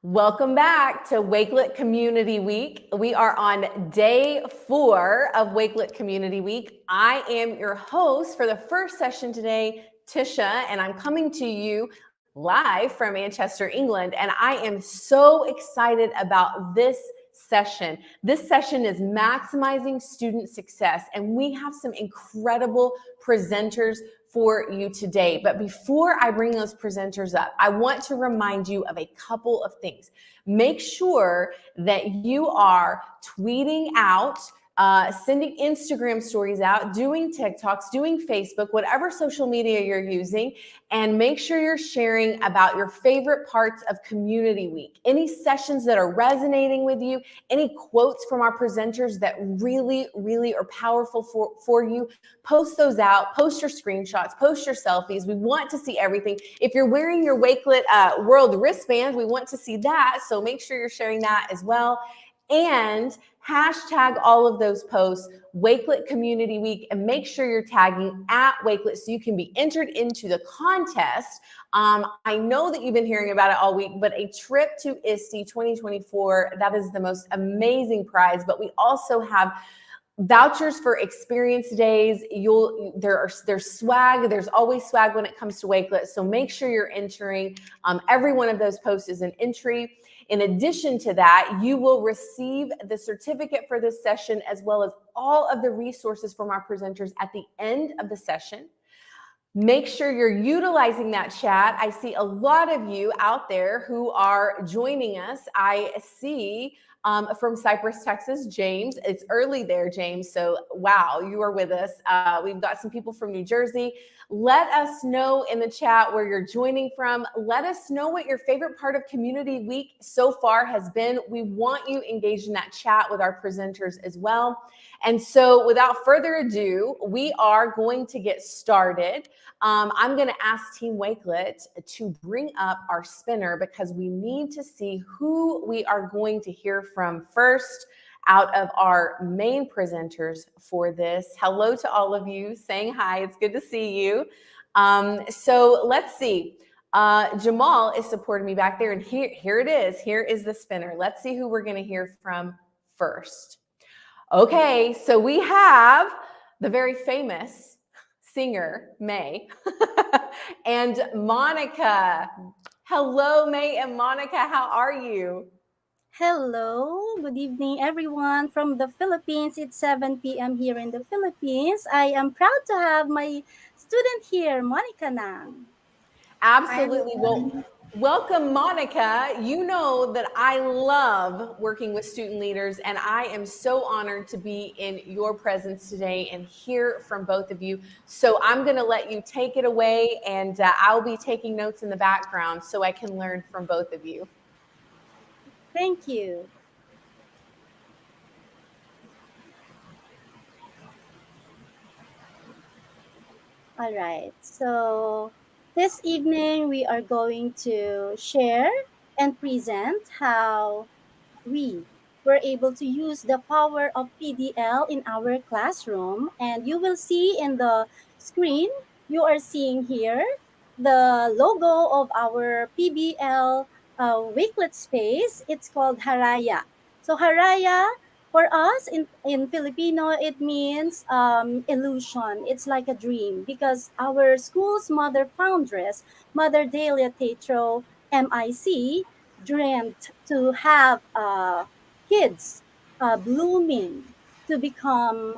Welcome back to Wakelet Community Week. We are on day 4 of Wakelet Community Week. I am your host for the first session today, Tisha, and I'm coming to you live from Manchester, England. And I am so excited about this session. This session is maximizing student success, and we have some incredible presenters for you today. But before I bring those presenters up, I want to remind you of a couple of things. Make sure that you are tweeting out, sending Instagram stories out, doing TikToks, doing Facebook, whatever social media you're using, and make sure you're sharing about your favorite parts of Community Week. Any sessions that are resonating with you, any quotes from our presenters that really, really are powerful for you, post those out, post your screenshots, post your selfies. We want to see everything. If you're wearing your Wakelet World wristband, we want to see that. So make sure you're sharing that as well. And hashtag all of those posts, Wakelet Community Week, and make sure you're tagging at Wakelet so you can be entered into the contest. I know that you've been hearing about it all week, but a trip to ISTE 2024, that is the most amazing prize. But we also have vouchers for experience days. There's swag. There's always swag when it comes to Wakelet. So make sure you're entering. Every one of those posts is an entry. In addition to that, you will receive the certificate for this session as well as all of the resources from our presenters at the end of the session. Make sure you're utilizing that chat. I see a lot of you out there who are joining us. I see from Cypress, Texas, James. It's early there, James. So, wow, you are with us. We've got some people from New Jersey. Let us know in the chat where you're joining from. Let us know what your favorite part of Community Week so far has been. We want you engaged in that chat with our presenters as well. And so without further ado, we are going to get started. I'm going to ask Team Wakelet to bring up our spinner because we need to see who we are going to hear from first out of our main presenters for this. Hello to all of you saying hi. It's good to see you. So let's see. Jamal is supporting me back there, and here it is. Here is the spinner. Let's see who we're going to hear from first. Okay, so we have the very famous singer, May, and Monica. Hello, May and Monica. How are you? Hello, good evening everyone from the Philippines. It's 7 p.m. here in the Philippines. I am proud to have my student here, Monica Nang. Hi, Absolutely. Well, everyone. welcome, Monica. You know that I love working with student leaders, and I am so honored to be in your presence today and hear from both of you. So I'm going to let you take it away, and I'll be taking notes in the background so I can learn from both of you. Thank you. All right. So this evening we are going to share and present how we were able to use the power of PDL in our classroom. And you will see in the screen, you are seeing here the logo of our PBL Wakelet space. It's called Haraya. So Haraya, for us in Filipino, it means illusion. It's like a dream because our school's mother foundress, Mother Delia Tetro, MIC, dreamt to have kids blooming to become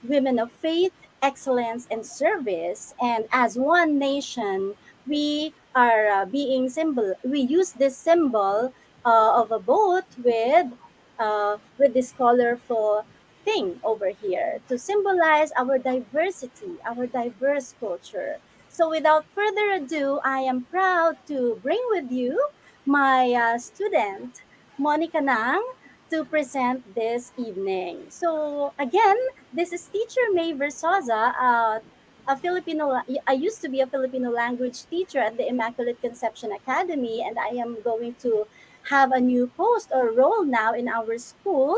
women of faith, excellence, and service. And as one nation, we are being symbol. We use this symbol of a boat with this colorful thing over here to symbolize our diversity, our diverse culture. So, without further ado, I am proud to bring with you my student, Monica Nang, to present this evening. So, again, this is teacher May Versosa, a I used to be a Filipino language teacher at the Immaculate Conception Academy, and I am going to have a new post or role now in our school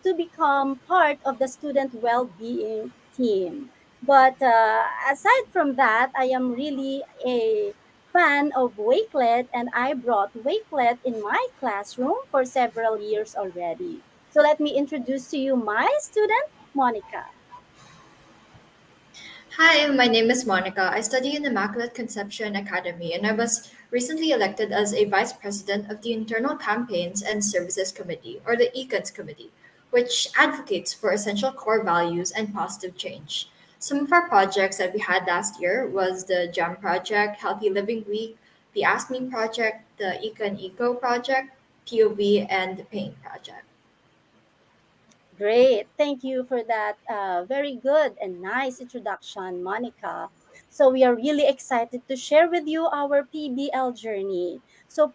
to become part of the student well-being team. But aside from that, I am really a fan of Wakelet, and I brought Wakelet in my classroom for several years already. So let me introduce to you my student, Monica. Hi, my name is Monica. I study in Immaculate Conception Academy, and I was recently elected as a vice president of the Internal Campaigns and Services Committee, or the ECANS Committee, which advocates for essential core values and positive change. Some of our projects that we had last year was the JAM Project, Healthy Living Week, the Ask Me Project, the Econ Eco Project, POV, and the Paint Project. Great. Thank you for that very good and nice introduction, Monica. So, we are really excited to share with you our PBL journey. So,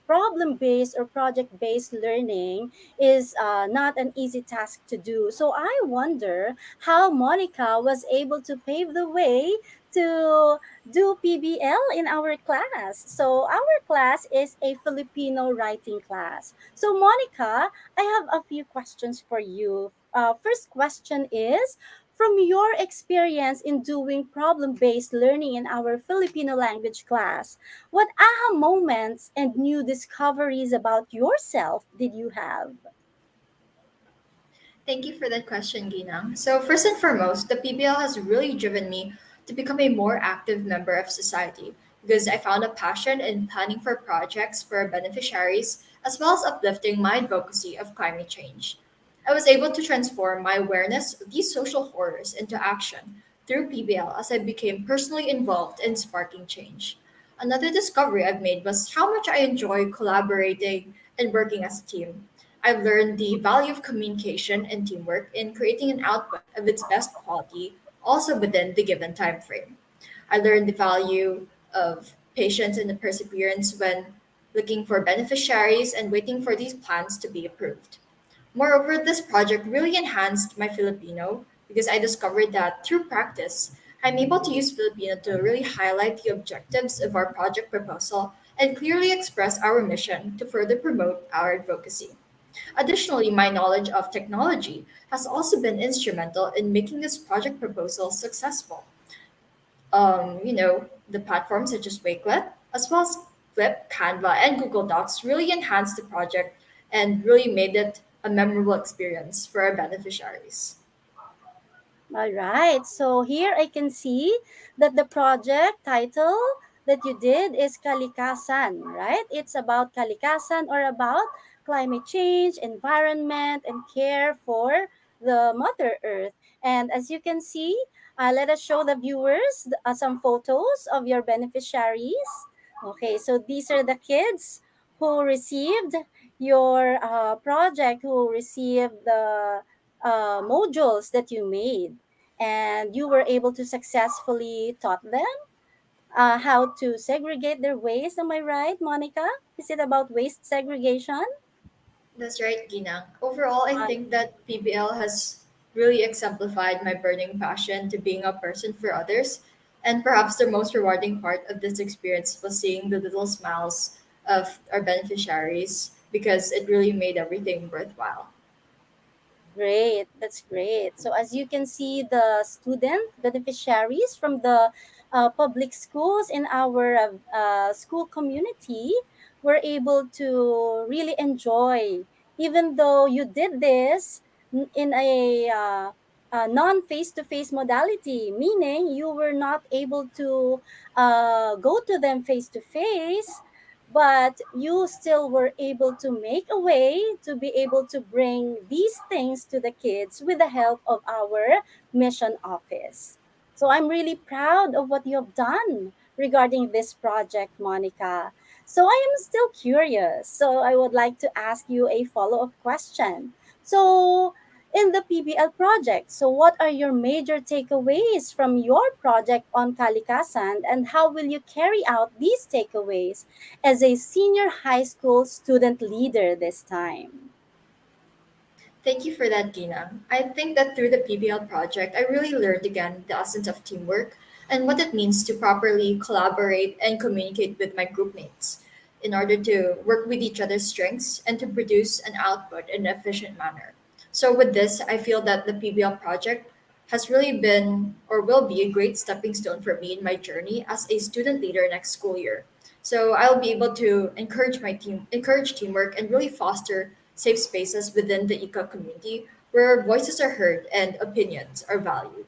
problem based or project based learning is not an easy task to do. So, I wonder how Monica was able to pave the way to do PBL in our class. So, our class is a Filipino writing class. So, Monica, I have a few questions for you. First question is, from your experience in doing problem based learning in our Filipino language class, what aha moments and new discoveries about yourself did you have? Thank you for that question, Gina. So, first and foremost, the PBL has really driven me to become a more active member of society because I found a passion in planning for projects for beneficiaries as well as uplifting my advocacy of climate change. I was able to transform my awareness of these social horrors into action through PBL as I became personally involved in sparking change. Another discovery I've made was how much I enjoy collaborating and working as a team. I've learned the value of communication and teamwork in creating an output of its best quality, also within the given time frame. I learned the value of patience and perseverance when looking for beneficiaries and waiting for these plans to be approved. Moreover, this project really enhanced my Filipino because I discovered that through practice, I'm able to use Filipino to really highlight the objectives of our project proposal and clearly express our mission to further promote our advocacy. Additionally, my knowledge of technology has also been instrumental in making this project proposal successful. The platforms such as Wakelet, as well as Flip, Canva, and Google Docs really enhanced the project and really made it a memorable experience for our beneficiaries. All right. So here I can see that the project title that you did is Kalikasan, right? It's about Kalikasan or about climate change, environment, and care for the Mother Earth. And as you can see, let us show the viewers some photos of your beneficiaries. Okay, so these are the kids who received your project, who received the modules that you made, and you were able to successfully taught them how to segregate their waste. Am I right, Monica? Is it about waste segregation? That's right, Gina. Overall, I Uh, think that PBL has really exemplified my burning passion to being a person for others. And perhaps the most rewarding part of this experience was seeing the little smiles of our beneficiaries because it really made everything worthwhile. Great, that's great. So, as you can see, the student beneficiaries from the public schools in our school community were able to really enjoy, even though you did this in a non face to face modality, meaning you were not able to go to them face to face, but you still were able to make a way to be able to bring these things to the kids with the help of our mission office. So I'm really proud of what you have done regarding this project, Monica. So I am still curious. So I would like to ask you a follow up question. So, in the PBL project, so what are your major takeaways from your project on Kalikasan, and how will you carry out these takeaways as a senior high school student leader this time? Thank you for that, Gina. I think that through the PBL project, I really learned again the essence of teamwork and what it means to properly collaborate and communicate with my group mates in order to work with each other's strengths and to produce an output in an efficient manner. So, with this, I feel that the PBL project has really been or will be a great stepping stone for me in my journey as a student leader next school year. So I'll be able to encourage teamwork, and really foster safe spaces within the eco community where voices are heard and opinions are valued.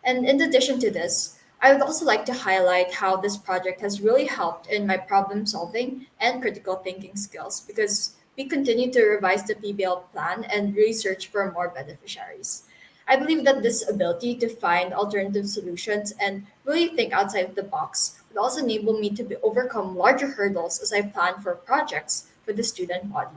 And in addition to this, I would also like to highlight how this project has really helped in my problem solving and critical thinking skills, because we continue to revise the PBL plan and research for more beneficiaries. I believe that this ability to find alternative solutions and really think outside the box would also enable me to overcome larger hurdles as I plan for projects for the student body.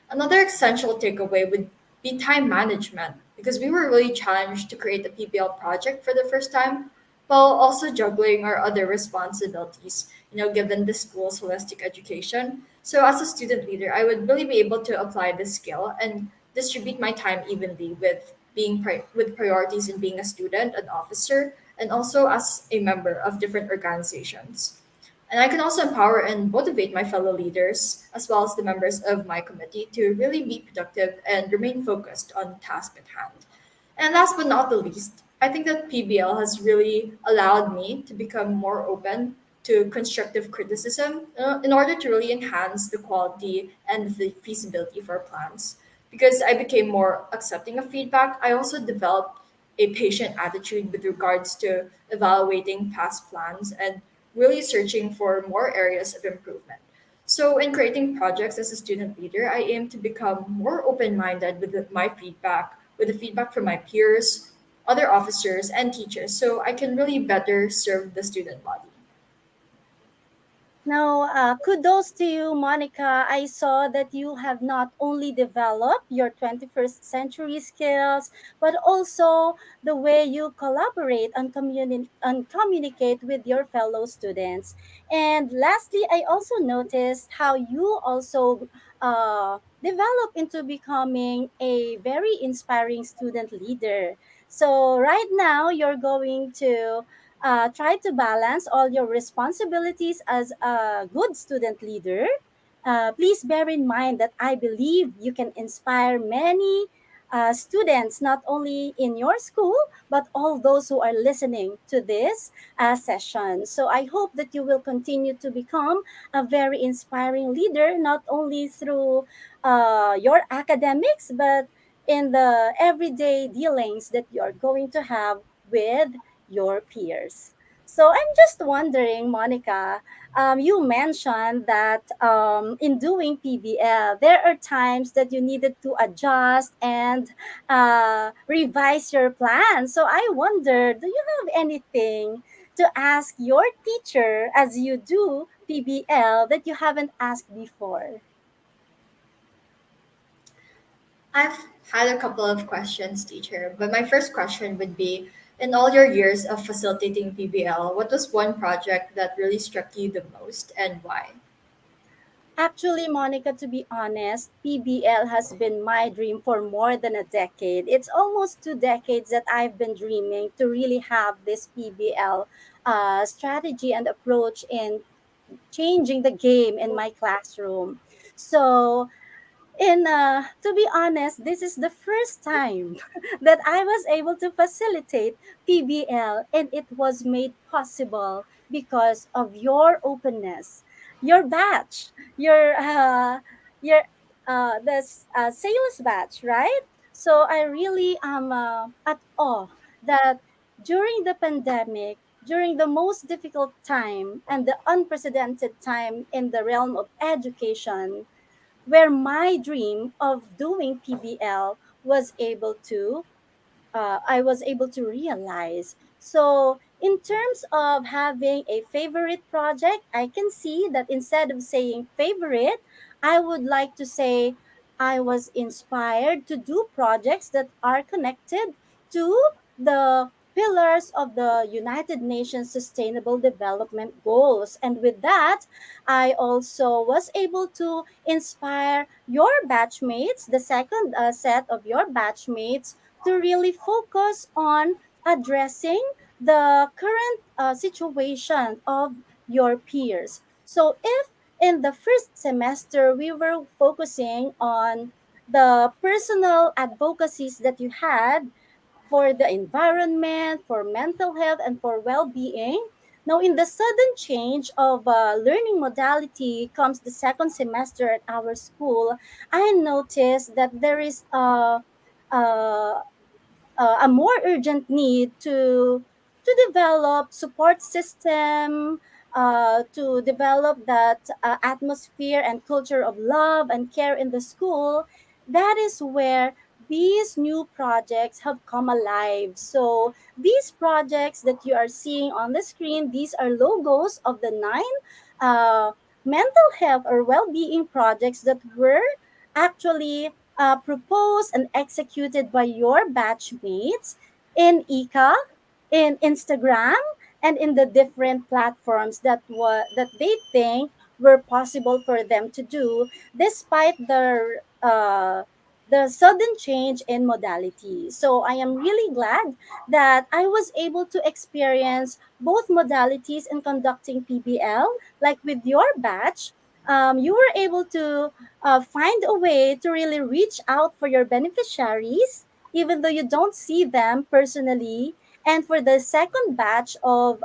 Another essential takeaway would be time management, because we were really challenged to create a PBL project for the first time while also juggling our other responsibilities, given the school's holistic education. So as a student leader, I would really be able to apply this skill and distribute my time evenly with with priorities in being a student, an officer, and also as a member of different organizations. And I can also empower and motivate my fellow leaders, as well as the members of my committee, to really be productive and remain focused on the task at hand. And last but not the least, I think that PBL has really allowed me to become more open to constructive criticism in order to really enhance the quality and the feasibility for plans. Because I became more accepting of feedback, I also developed a patient attitude with regards to evaluating past plans and really searching for more areas of improvement. So, in creating projects as a student leader, I aim to become more open minded with my feedback, with the feedback from my peers, other officers, and teachers, so I can really better serve the student body. Now, kudos to you, Monica. I saw that you have not only developed your 21st century skills, but also the way you collaborate and communicate with your fellow students. And lastly, I also noticed how you also develop into becoming a very inspiring student leader. So, right now, you're going to try to balance all your responsibilities as a good student leader. Please bear in mind that I believe you can inspire many students, not only in your school, but all those who are listening to this session. So I hope that you will continue to become a very inspiring leader, not only through your academics, but in the everyday dealings that you're going to have with your peers. So I'm just wondering, Monica, you mentioned that in doing PBL, there are times that you needed to adjust and revise your plan. So I wonder, do you have anything to ask your teacher as you do PBL that you haven't asked before? I've had a couple of questions, teacher, but my first question would be, in all your years of facilitating PBL, what was one project that really struck you the most and why? Actually, Monica, to be honest, PBL has been my dream for more than a decade. It's almost 2 decades that I've been dreaming to really have this PBL strategy and approach in changing the game in my classroom. So and to be honest, this is the first time that I was able to facilitate PBL, and it was made possible because of your openness, your batch, your sales batch, right? So I really am at awe that during the pandemic, during the most difficult time and the unprecedented time in the realm of education, where my dream of doing PBL was able to I was able to realize. So, in terms of having a favorite project, I can see that instead of saying favorite, I would like to say I was inspired to do projects that are connected to the pillars of the United Nations Sustainable Development Goals. And with that, I also was able to inspire your batchmates, the second set of your batchmates, to really focus on addressing the current situation of your peers. So, if in the first semester we were focusing on the personal advocacies that you had, for the environment, for mental health, and for well being. Now, in the sudden change of learning modality comes the second semester at our school, I noticed that there is a a more urgent need to develop support system, to develop that atmosphere and culture of love and care in the school. That is where these new projects have come alive. So these projects that you are seeing on the screen, these are logos of the nine uh, mental health or well-being projects that were actually proposed and executed by your batchmates in ICA, in Instagram, and in the different platforms that they think were possible for them to do, despite the sudden change in modality. So I am really glad that I was able to experience both modalities in conducting PBL, like with your batch. You were able to find a way to really reach out for your beneficiaries, even though you don't see them personally. And for the second batch of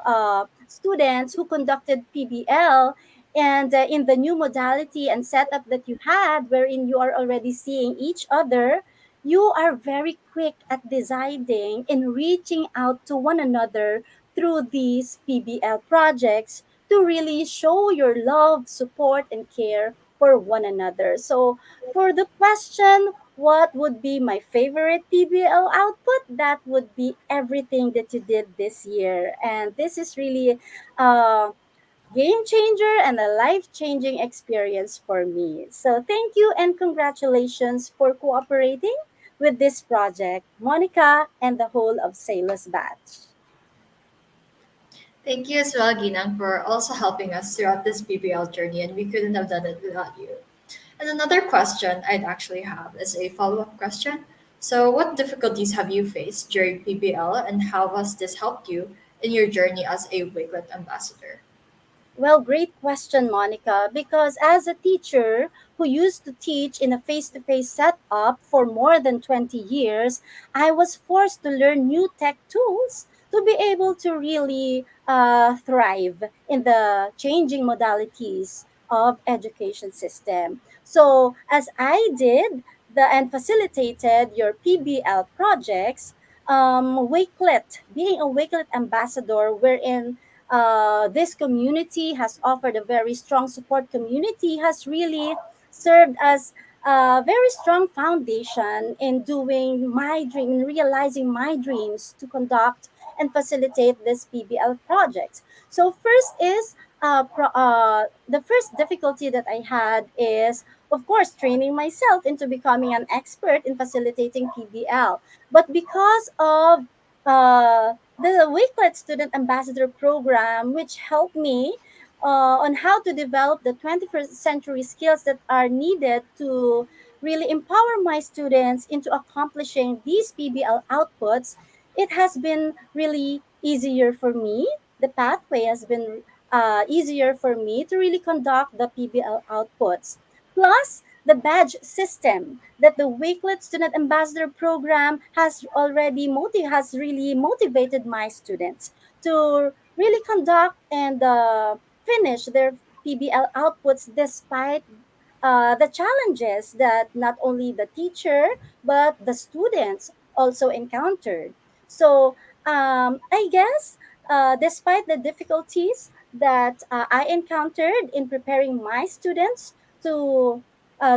students who conducted PBL, and in the new modality and setup that you had, wherein you are already seeing each other, you are very quick at deciding and reaching out to one another through these PBL projects to really show your love, support, and care for one another. So, for the question, what would be my favorite PBL output? That would be everything that you did this year. And this is really a game changer and a life changing experience for me. So, thank you and congratulations for cooperating with this project, Monica and the whole of Sailor's Batch. Thank you as well, Ginang, for also helping us throughout this BBL journey, and we couldn't have done it without you. And another question I'd actually have is a follow up question. So, what difficulties have you faced during PBL, and how has this helped you in your journey as a Wakelet ambassador? Well, great question, Monica, because as a teacher who used to teach in a face to face setup for more than 20 years, I was forced to learn new tech tools to be able to really thrive in the changing modalities of education system. So, as I did and facilitated your PBL projects, Wakelet, being a Wakelet ambassador, wherein this community has offered a very strong support community, has really served as a very strong foundation in doing my dream, in realizing my dreams to conduct and facilitate this PBL project. So first is the first difficulty that I had is, of course, training myself into becoming an expert in facilitating PBL. But because of the Wakelet Student Ambassador Program, which helped me on how to develop the 21st century skills that are needed to really empower my students into accomplishing these PBL outputs, it has been really easier for me. The pathway has been easier for me to really conduct the PBL outputs. Plus, the badge system that the Wakelet Student Ambassador Program has really motivated my students to really conduct and finish their PBL outputs despite the challenges that not only the teacher but the students also encountered. So I guess despite the difficulties that I encountered in preparing my students to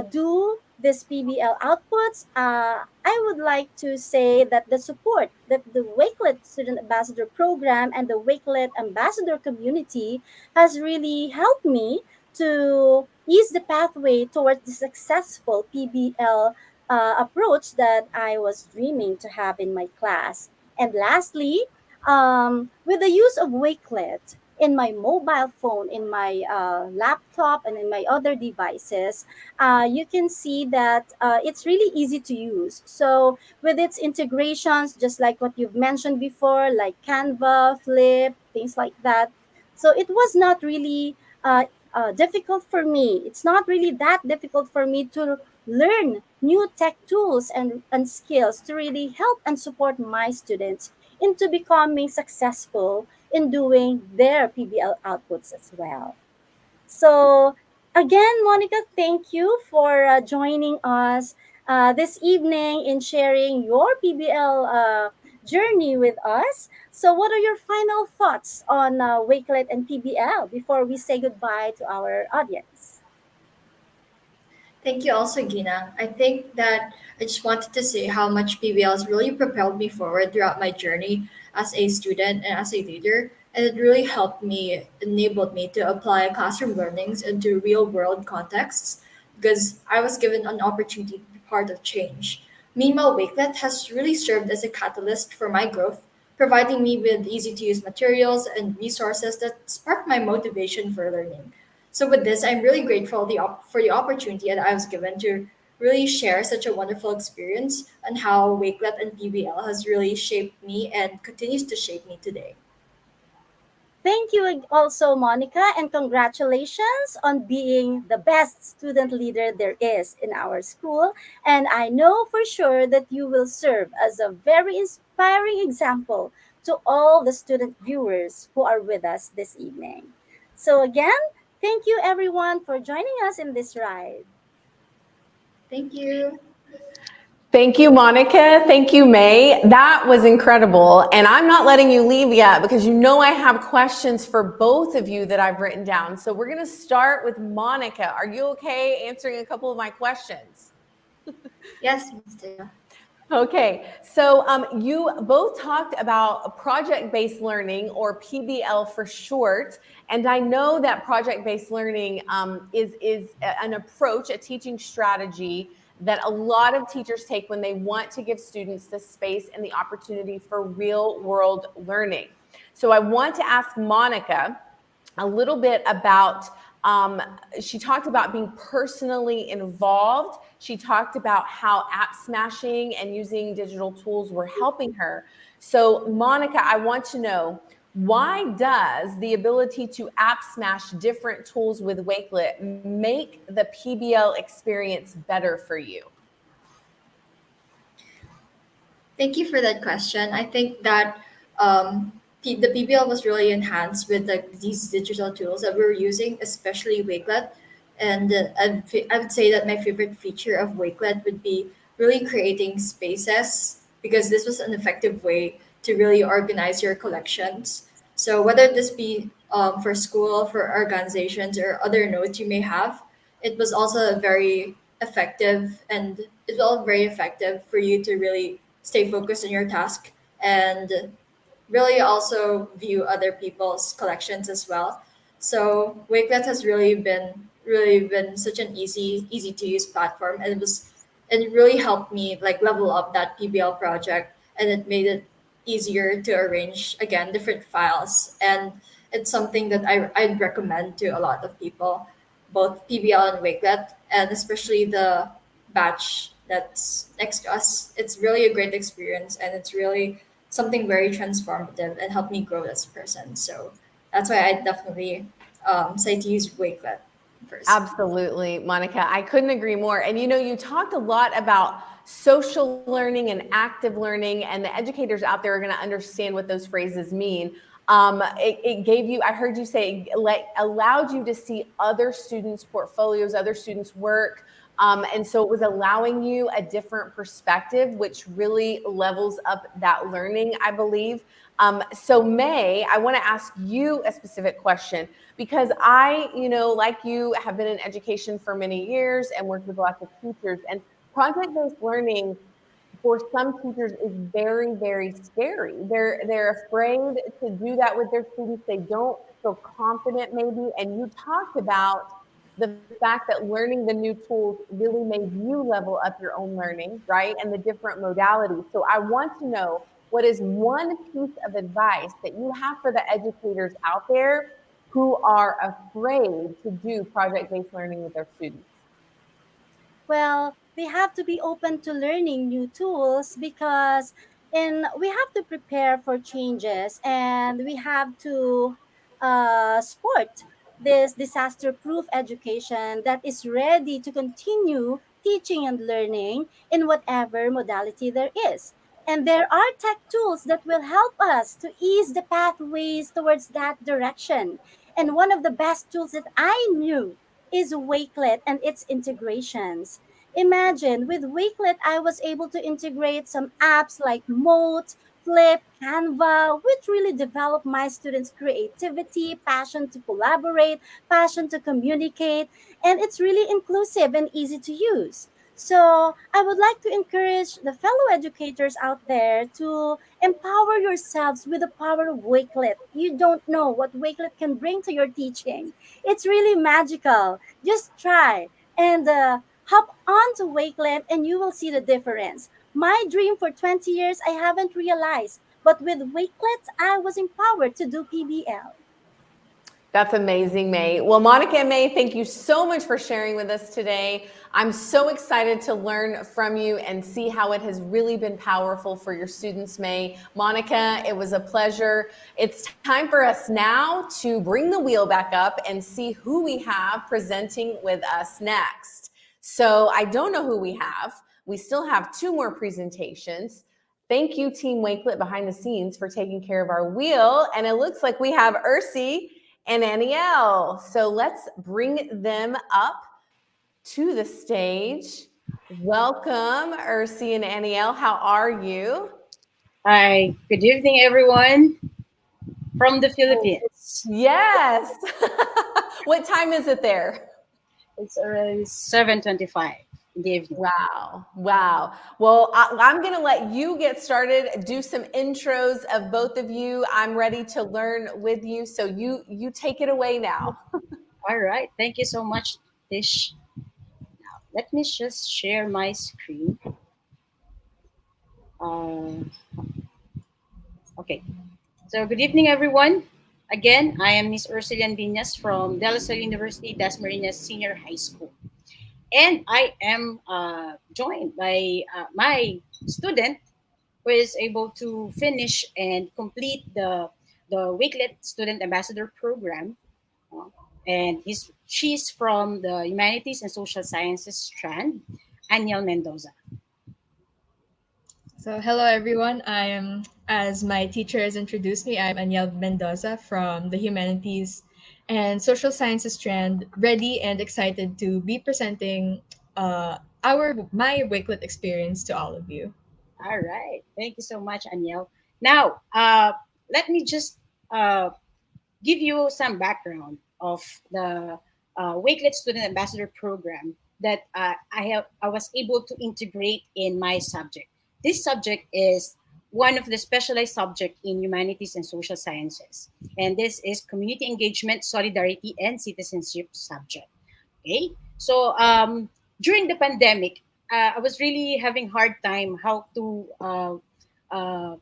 do this PBL outputs, I would like to say that the support that the Wakelet Student Ambassador Program and the Wakelet Ambassador community has really helped me to ease the pathway towards the successful PBL approach that I was dreaming to have in my class. And lastly, with the use of Wakelet in my mobile phone, in my laptop, and in my other devices, you can see that it's really easy to use. So, with its integrations, just like what you've mentioned before, like Canva, Flip, things like that. So, it was not really difficult for me. It's not really that difficult for me to learn new tech tools and skills to really help and support my students into becoming successful in doing their PBL outputs as well. So, again, Monica, thank you for joining us this evening in sharing your PBL journey with us. So, what are your final thoughts on Wakelet and PBL before we say goodbye to our audience? Thank you also, Gina. I think that I just wanted to say how much PBL has really propelled me forward throughout my journey as a student and as a leader. And it really helped me, enabled me to apply classroom learnings into real world contexts because I was given an opportunity to be part of change. Meanwhile, Wakelet has really served as a catalyst for my growth, providing me with easy to use materials and resources that sparked my motivation for learning. So with this, I'm really grateful for the opportunity that I was given to really share such a wonderful experience and how Wakelet and PBL has really shaped me and continues to shape me today. Thank you also, Monica, and congratulations on being the best student leader there is in our school. And I know for sure that you will serve as a very inspiring example to all the student viewers who are with us this evening. So, again, thank you everyone for joining us in this ride. Thank you. Thank you, Monica. Thank you, May. That was incredible. And I'm not letting you leave yet because you know I have questions for both of you that I've written down. So we're going to start with Monica. Are you okay answering a couple of my questions? Yes, Ms. Tisha. Okay, so you both talked about project-based learning, or PBL for short, and I know that project-based learning is an approach, a teaching strategy that a lot of teachers take when they want to give students the space and the opportunity for real-world learning. So I want to ask Monica a little bit about she talked about being personally involved. She talked about how app smashing and using digital tools were helping her. So Monica, I want to know, why does the ability to app smash different tools with Wakelet make the PBL experience better for you? Thank you for that question. I think that the PBL was really enhanced with these digital tools that we're using, especially Wakelet. And I would say that my favorite feature of Wakelet would be really creating spaces because this was an effective way to really organize your collections. So whether this be for school, for organizations, or other notes you may have, it was also a very effective and it's all very effective for you to really stay focused on your task and really also view other people's collections as well. So Wakelet has really been such an easy to use platform, and it really helped me like level up that PBL project, and it made it easier to arrange again different files, and it's something that I'd recommend to a lot of people, both PBL and Wakelet, and especially the batch that's next to us. It's really a great experience, and it's really something very transformative and helped me grow as a person. So that's why I definitely say to use Wakelet first. Absolutely, Monica. I couldn't agree more. And you know, you talked a lot about social learning and active learning, and the educators out there are going to understand what those phrases mean. It gave you, I heard you say, allowed you to see other students' portfolios, other students' work. And so it was allowing you a different perspective, which really levels up that learning, I believe. So May, I want to ask you a specific question because I, you know, like you, have been in education for many years and worked with lots of teachers. And project-based learning for some teachers is very, very scary. They're afraid to do that with their students. They don't feel confident maybe. And you talked about the fact that learning the new tools really made you level up your own learning, right? And the different modalities. So I want to know, what is one piece of advice that you have for the educators out there who are afraid to do project-based learning with their students? Well, we have to be open to learning new tools because we have to prepare for changes, and we have to support this disaster proof education that is ready to continue teaching and learning in whatever modality there is. And there are tech tools that will help us to ease the pathways towards that direction. And one of the best tools that I knew is Wakelet and its integrations. Imagine with Wakelet, I was able to integrate some apps like Mote, Flip, Canva, which really develop my students' creativity, passion to collaborate, passion to communicate, and it's really inclusive and easy to use. So, I would like to encourage the fellow educators out there to empower yourselves with the power of Wakelet. You don't know what Wakelet can bring to your teaching. It's really magical. Just try and hop onto Wakelet and you will see the difference. My dream for 20 years, I haven't realized. But with Wakelet, I was empowered to do PBL. That's amazing, May. Well, Monica and May, thank you so much for sharing with us today. I'm so excited to learn from you and see how it has really been powerful for your students, May. Monica, it was a pleasure. It's time for us now to bring the wheel back up and see who we have presenting with us next. So I don't know who we have. We still have two more presentations. Thank you, Team Wakelet behind the scenes, for taking care of our wheel. And it looks like we have Ursi and Aniel. So let's bring them up to the stage. Welcome, Ursi and Aniel. How are you? Hi, good evening, everyone from the Philippines. Yes. What time is it there? It's already 7:25 in the evening. Wow. Wow. Well, I'm going to let you get started, do some intros of both of you. I'm ready to learn with you. So you take it away now. All right, thank you so much, Tish. Now, let me just share my screen. Uh, okay, so good evening, everyone. Again, I am Miss Ursula Vinas from De La Salle University, Dasmariñas Senior High School. And I am joined by my student who is able to finish and complete the Wakelet Student Ambassador Program. Uh, and she's from the Humanities and Social Sciences strand, Aniel Mendoza. So, hello everyone. As my teacher has introduced me, I'm Aniel Mendoza from the Humanities and Social Sciences strand, ready and excited to be presenting my Wakelet experience to all of you. All right. Thank you so much, Aniel. Now, let me just uh, give you some background of the Wakelet Student Ambassador Program that I was able to integrate in my subject. This subject is one of the specialized subject in humanities and social sciences, and this is community engagement, solidarity, and citizenship subject. Okay, so during the pandemic, I was really having hard time how to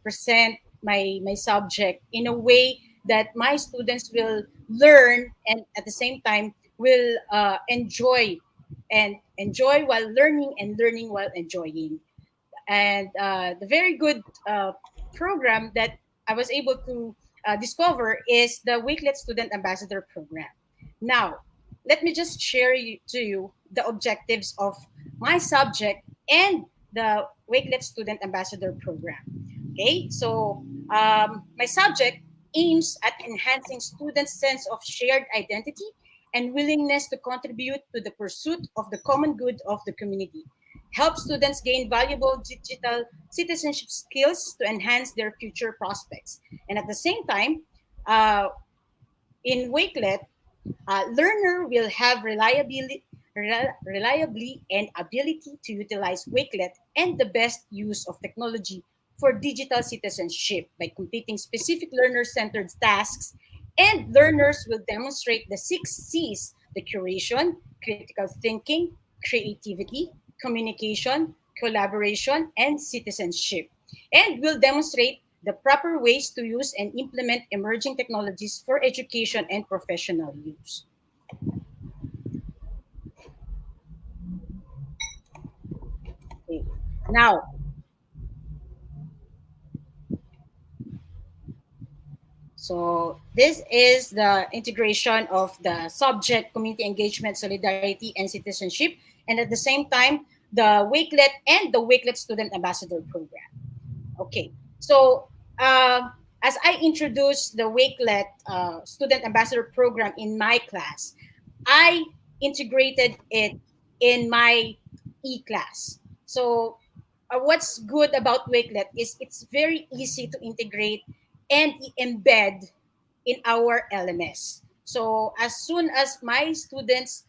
present my subject in a way that my students will learn and at the same time will enjoy while learning and learning while enjoying. And the very good program that I was able to discover is the Wakelet Student Ambassador Program. Now, let me just share to you the objectives of my subject and the Wakelet Student Ambassador Program. Okay, so my subject aims at enhancing students' sense of shared identity and willingness to contribute to the pursuit of the common good of the community. Help students gain valuable digital citizenship skills to enhance their future prospects. And at the same time, uh, in Wakelet, learner will have reliably and ability to utilize Wakelet and the best use of technology for digital citizenship by completing specific learner-centered tasks. And learners will demonstrate the 6 C's: the curation, critical thinking, creativity, communication, collaboration, and citizenship. And will demonstrate the proper ways to use and implement emerging technologies for education and professional use. Okay. Now, So this is the integration of the subject, community engagement, solidarity, and citizenship, and at the same time, the Wakelet and the Wakelet Student Ambassador Program. Okay, so as I introduced the Wakelet Student Ambassador Program in my class, I integrated it in my e-class. So what's good about Wakelet is it's very easy to integrate and embed in our LMS. So as soon as my students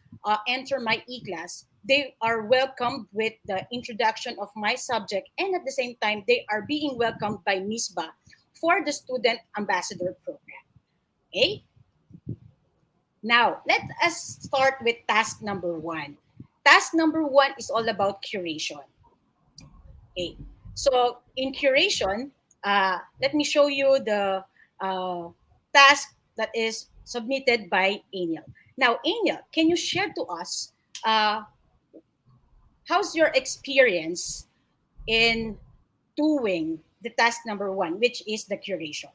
enter my e-class, they are welcomed with the introduction of my subject, and at the same time, they are being welcomed by MISBA for the Student Ambassador Program. Okay? Now, let us start with task number one. Task number one is all about curation. Okay. So in curation, let me show you the uh, task that is submitted by Aniel. Now, Aniel, can you share to us uh, how's your experience in doing the task number one, which is the curation?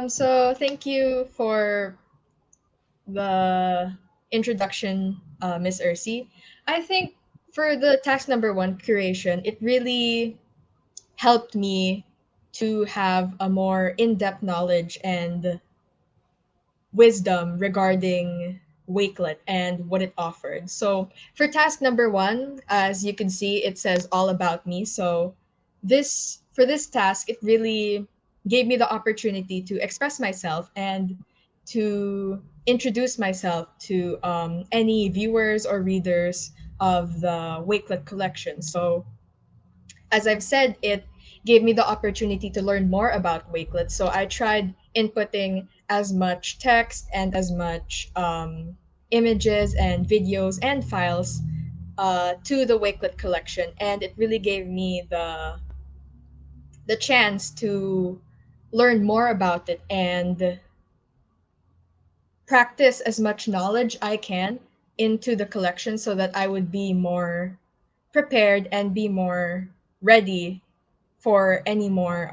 So thank you for the introduction, Miss Ursi. I think for the task number one, curation, it really helped me to have a more in-depth knowledge and wisdom regarding Wakelet and what it offered. So for task number one, as you can see, it says all about me. So this task, it really gave me the opportunity to express myself and to introduce myself to any viewers or readers of the Wakelet collection. So as I've said, it gave me the opportunity to learn more about Wakelet. So I tried inputting as much text and as much images and videos and files to the Wakelet collection, and it really gave me the chance to learn more about it and practice as much knowledge I can into the collection so that I would be more prepared and be more ready for any more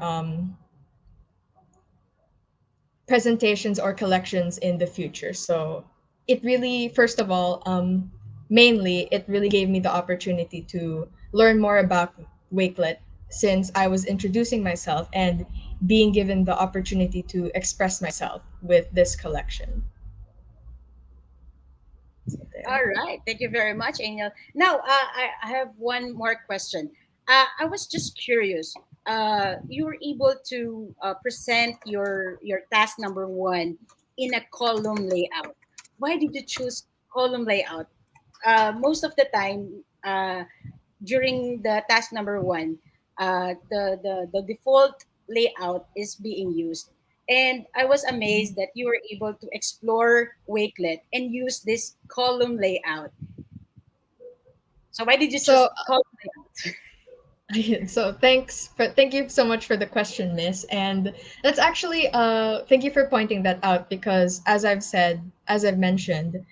presentations or collections in the future. So it really, first of all, mainly, it really gave me the opportunity to learn more about Wakelet since I was introducing myself and being given the opportunity to express myself with this collection. So All there. right. Thank you very much, Angel. Now, I have one more question. I was just curious. You were able to present your task number one in a column layout. Why did you choose column layout? Most of the time, during the task number one, the default layout is being used. And I was amazed that you were able to explore Wakelet and use this column layout. So why did you choose So column layout? So thank you so much for the question, Miss. And that's actually thank you for pointing that out because as I've mentioned,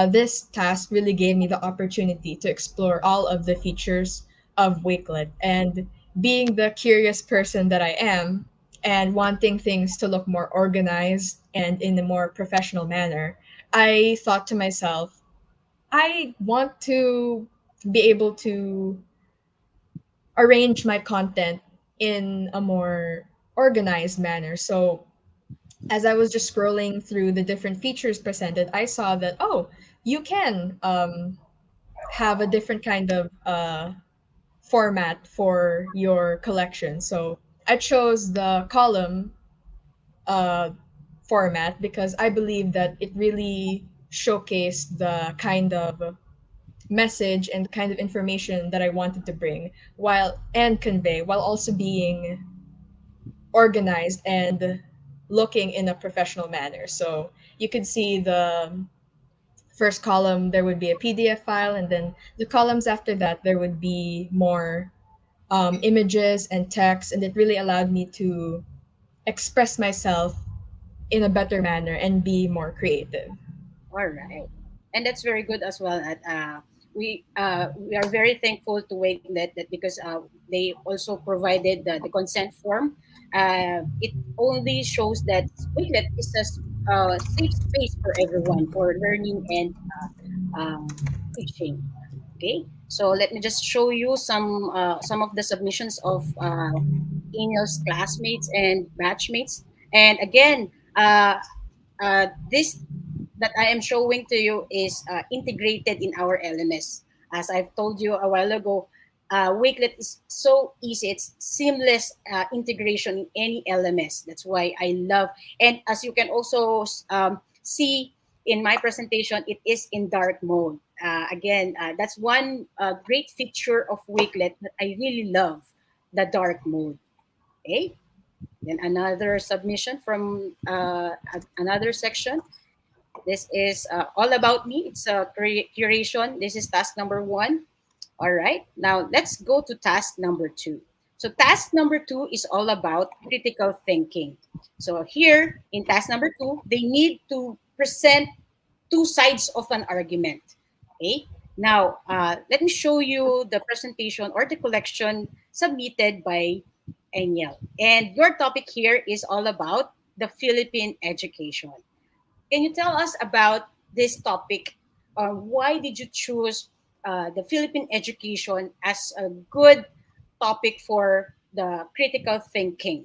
this task really gave me the opportunity to explore all of the features of Wakelet. And being the curious person that I am and wanting things to look more organized and in a more professional manner, I thought to myself, I want to be able to arrange my content in a more organized manner. So as I was just scrolling through the different features presented, I saw that you can have a different kind of format for your collection. So I chose the column uh, format because I believe that it really showcased the kind of message and kind of information that I wanted to bring while and convey while also being organized and looking in a professional manner. So you could see the first column, there would be a PDF file, and then the columns after that, there would be more images and text, and it really allowed me to express myself in a better manner and be more creative. All right, and that's very good as well. We are very thankful to Wakelet that because they also provided the consent form. It only shows that Wakelet is a safe space for everyone for learning and teaching. Okay, so let me just show you some of the submissions of Daniel's classmates and batchmates. And again, this that I am showing to you is integrated in our LMS. As I've told you a while ago, Wakelet is so easy. It's seamless integration in any LMS. That's why I love. And as you can also see in my presentation, it is in dark mode. Again, that's one great feature of Wakelet that I really love, the dark mode. Okay. Then another submission from another section. This is all about me. It's a curation. This is task number one. All right. Now let's go to task number two. So task number two is all about critical thinking. So here in task number two, they need to present two sides of an argument. Okay. Now let me show you the presentation or the collection submitted by Eniel. And your topic here is all about the Philippine education. Can you tell us about this topic? Why did you choose the Philippine education as a good topic for the critical thinking?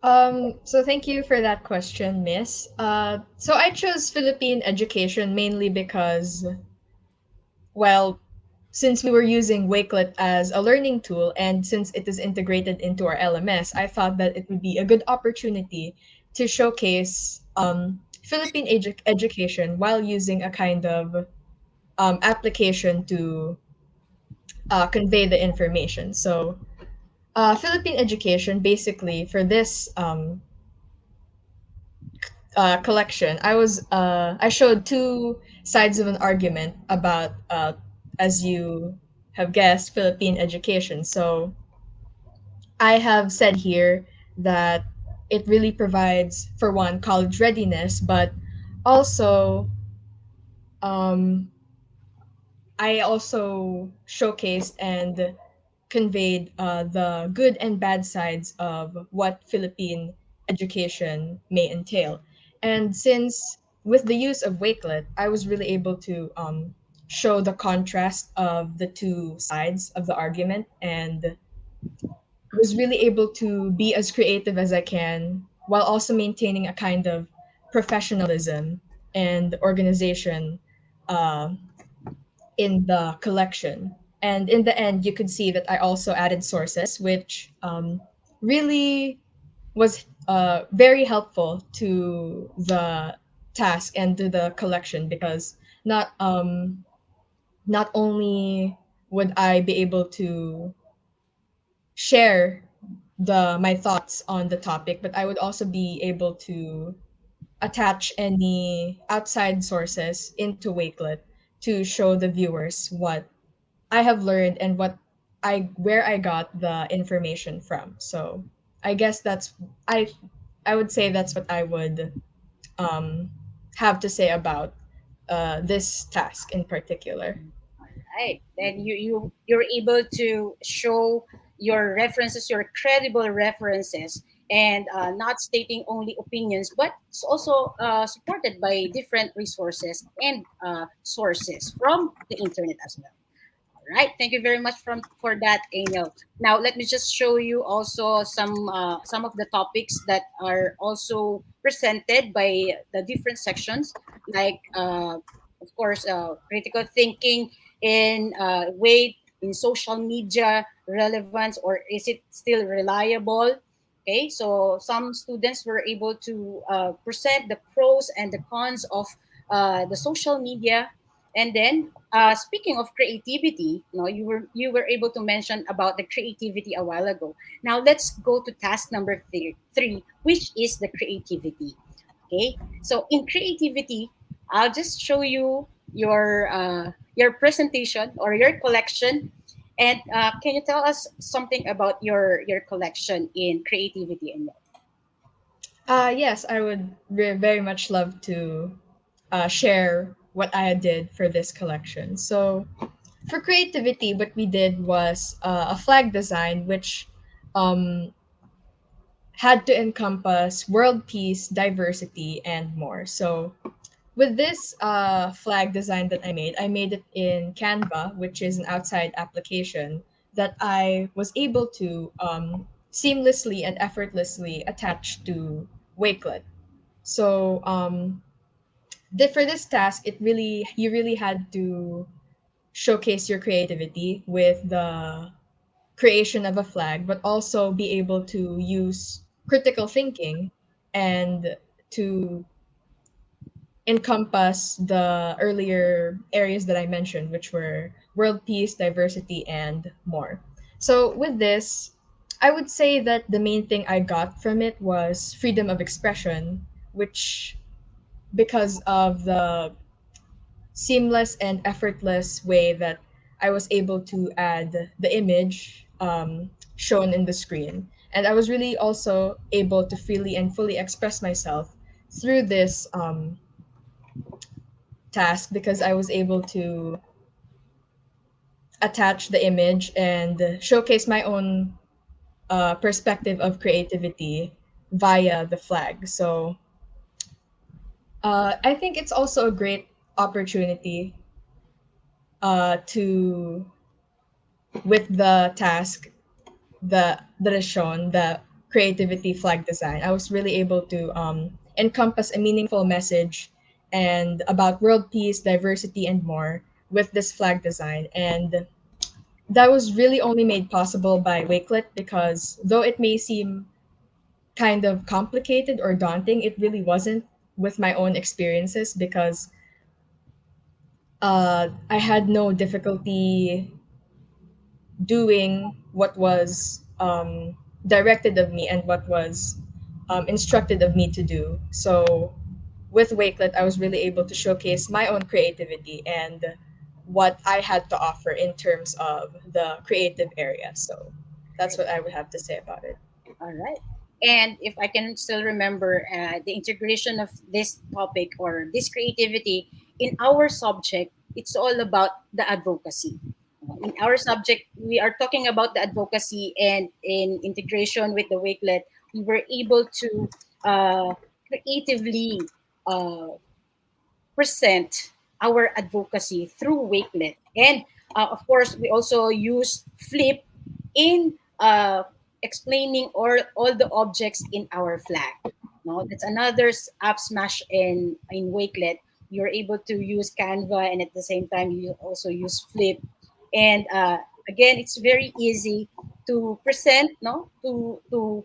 So thank you for that question, Miss. So I chose Philippine education mainly because, well, since we were using Wakelet as a learning tool and since it is integrated into our LMS, I thought that it would be a good opportunity to showcase Philippine education while using a kind of application to convey the information. So, Philippine education, basically, for this collection, I showed two sides of an argument about, as you have guessed, Philippine education. So I have said here that it really provides, for one, college readiness, but also um, I also showcased and conveyed the good and bad sides of what Philippine education may entail. And since with the use of Wakelet, I was really able to show the contrast of the two sides of the argument and was really able to be as creative as I can while also maintaining a kind of professionalism and organization uh, in the collection. And in the end, you could see that I also added sources, which really was very helpful to the task and to the collection because not not only would I be able to share my thoughts on the topic, but I would also be able to attach any outside sources into Wakelet to show the viewers what I have learned and what I where I got the information from. So I guess I I would say that's what I would um, have to say about this task in particular. Right. Then you're able to show your references, your credible references, and not stating only opinions, but it's also supported by different resources and sources from the internet as well. Right. Thank you very much for that, Angel. Now let me just show you also some of the topics that are also presented by the different sections, like of course critical thinking in weight in social media relevance, or is it still reliable? Okay, so some students were able to present the pros and the cons of the social media. And then, speaking of creativity, you were able to mention about the creativity a while ago. Now let's go to task number three, which is the creativity. Okay, so in creativity, I'll just show you your presentation or your collection, and can you tell us something about your collection in creativity and Yes, I would very much love to share what I did for this collection. So for creativity, what we did was a flag design, which um, had to encompass world peace, diversity, and more. So with this flag design that I made it in Canva, which is an outside application that I was able to seamlessly and effortlessly attach to Wakelet. So for this task, it really you really had to showcase your creativity with the creation of a flag, but also be able to use critical thinking and to encompass the earlier areas that I mentioned, which were world peace, diversity, and more. So, with this, I would say that the main thing I got from it was freedom of expression, which, because of the seamless and effortless way that I was able to add the image shown in the screen. And I was really also able to freely and fully express myself through this task because I was able to attach the image and showcase my own perspective of creativity via the flag. So I think it's also a great opportunity to with the task that is shown, the creativity flag design. I was really able to encompass a meaningful message and about world peace, diversity, and more with this flag design. And that was really only made possible by Wakelet because though it may seem kind of complicated or daunting, it really wasn't with my own experiences because I had no difficulty doing what was directed of me and what was instructed of me to do. So with Wakelet, I was really able to showcase my own creativity and what I had to offer in terms of the creative area. So that's what I would have to say about it. All right. And if I can still remember the integration of this topic or this creativity in our subject, it's all about the advocacy. In our subject, we are talking about the advocacy, and in integration with the Wakelet, we were able to creatively uh, present our advocacy through Wakelet. And of course, we also use Flip in explaining all the objects in our flag. No, that's another app smash in Wakelet. You're able to use Canva, and at the same time, you also use Flip. And again, it's very easy to present, no, to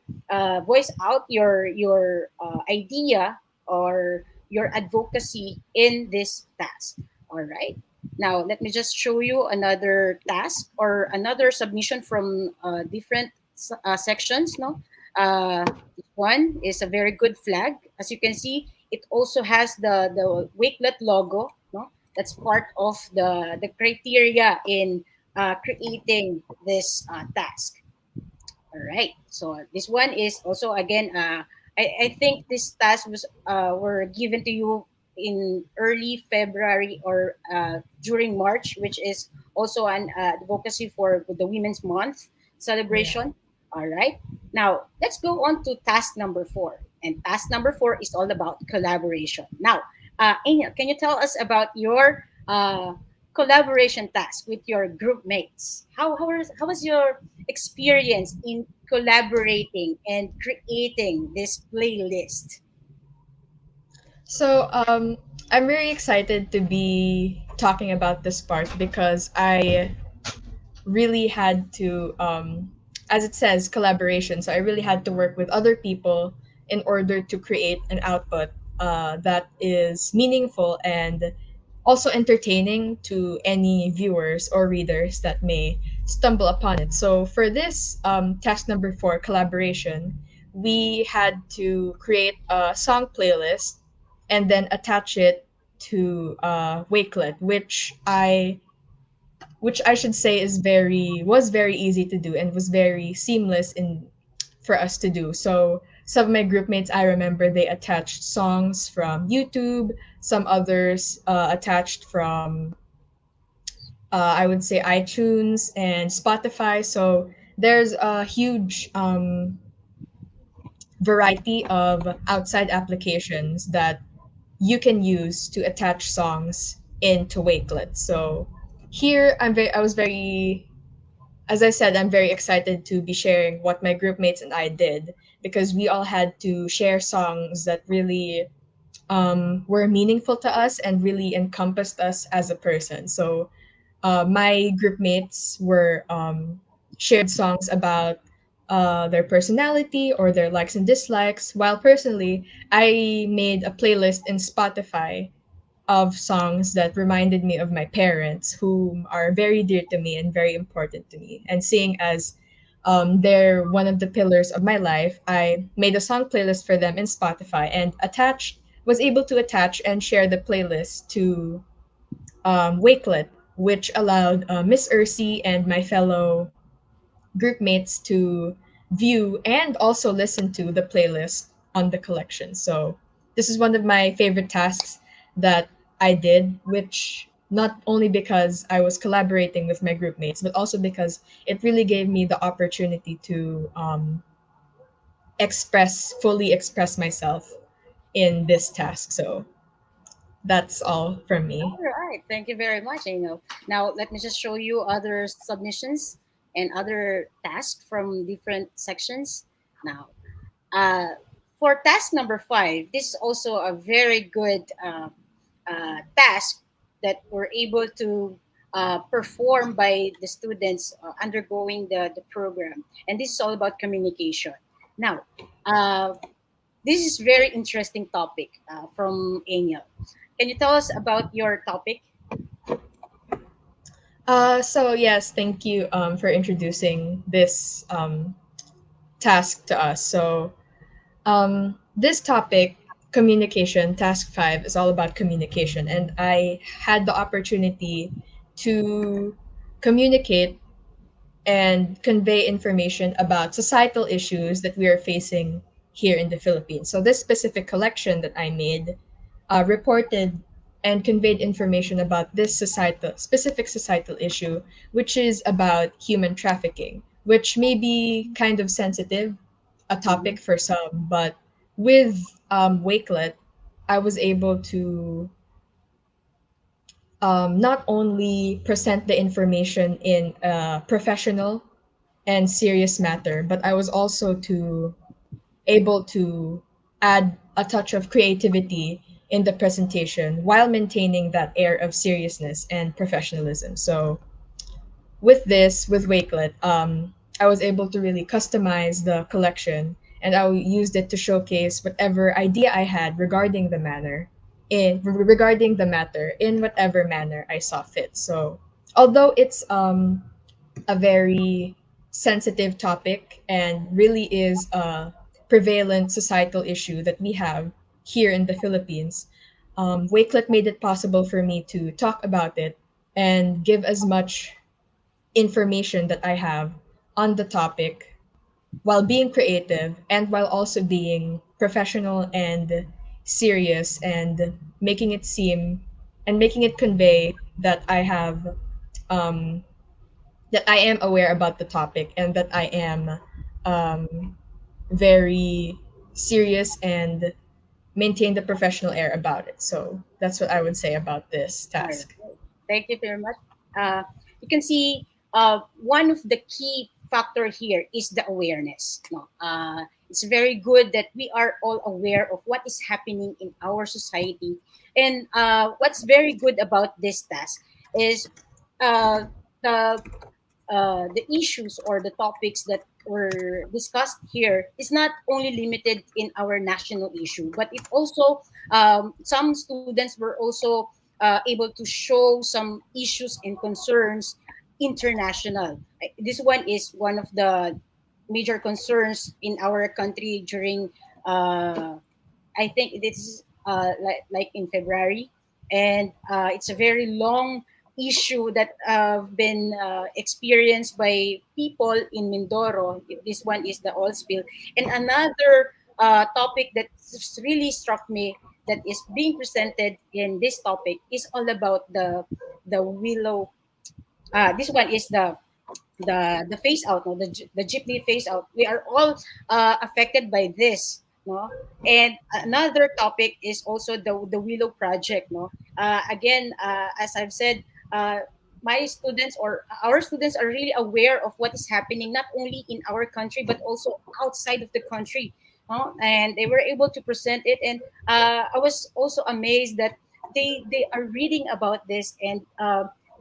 voice out your idea or your advocacy in this task. All right. Now, let me just show you another task or another submission from different sections. No, this one is a very good flag. As you can see, it also has the Wakelet logo. No, that's part of the criteria in creating this task. All right. So this one is also again. I think this task was were given to you in early February or during March, which is also an advocacy for the Women's Month Yeah. celebration. All right. Now let's go on to task number 4. And task number 4 is all about collaboration. Now, Anya, can you tell us about your collaboration task with your group mates? How was your experience in collaborating and creating this playlist? So I'm very excited to be talking about this part because I really had to as it says collaboration, so I really had to work with other people in order to create an output that is meaningful and also entertaining to any viewers or readers that may stumble upon it. So for this task number 4, collaboration, we had to create a song playlist and then attach it to Wakelet, which I should say is very was very easy to do and was very seamless in for us to do. So some of my group mates, I remember they attached songs from YouTube. Some others attached from I would say iTunes and Spotify. So there's a huge variety of outside applications that you can use to attach songs into Wakelet. So here I was very, as I said, I'm very excited to be sharing what my group mates and I did, because we all had to share songs that really were meaningful to us and really encompassed us as a person. So my group mates were shared songs about their personality or their likes and dislikes, while personally, I made a playlist in Spotify of songs that reminded me of my parents, whom are very dear to me and very important to me. And seeing as they're one of the pillars of my life, I made a song playlist for them in Spotify and was able to attach and share the playlist to Wakelet, which allowed Miss Ursi and my fellow group mates to view and also listen to the playlist on the collection. So this is one of my favorite tasks that I did, which not only because I was collaborating with my group mates, but also because it really gave me the opportunity to fully express myself in this task. So that's all from me. All right. Thank you very much, Eno. Now, let me just show you other submissions and other tasks from different sections. Now, uh, for task number 5, this is also a very good task that we're able to perform by the students undergoing the program. And this is all about communication. Now, uh, this is very interesting topic from Angel. Can you tell us about your topic? So yes, thank you for introducing this task to us. So this topic, communication, task 5, is all about communication, and I had the opportunity to communicate and convey information about societal issues that we are facing here in the Philippines. So this specific collection that I made reported and conveyed information about this specific societal issue, which is about human trafficking, which may be kind of sensitive, a Mhm. topic for some, but with Wakelet, I was able to not only present the information in a professional and serious matter, but I was also able to add a touch of creativity in the presentation while maintaining that air of seriousness and professionalism. So with Wakelet, I was able to really customize the collection, and I used it to showcase whatever idea I had regarding the matter in whatever manner I saw fit. So although it's a very sensitive topic and really is a prevalent societal issue that we have here in the Philippines, Wakelet made it possible for me to talk about it and give as much information that I have on the topic while being creative and while also being professional and serious, and making it seem and making it convey that um, I am aware about the topic and that I am um, very serious and maintain the professional air about it. So that's what I would say about this All right. task. Thank you very much. You can see one of the key factor here is the awareness. No? It's very good that we are all aware of what is happening in our society. And what's very good about this task is uh, the the issues or the topics that were discussed here is not only limited in our national issue, but it also some students were also able to show some issues and concerns international. This one is one of the major concerns in our country during I think this is like in February, and it's a very long issue that been experienced by people in Mindoro. This one is the oil spill, and another topic that really struck me that is being presented in this topic is all about the willow. This one is the phase out, no, the jeepney phase out. We are all affected by this, no. And another topic is also the Willow project, no. Again, as I've said, my students or our students are really aware of what is happening not only in our country but also outside of the country, no? And they were able to present it, and I was also amazed that they are reading about this, and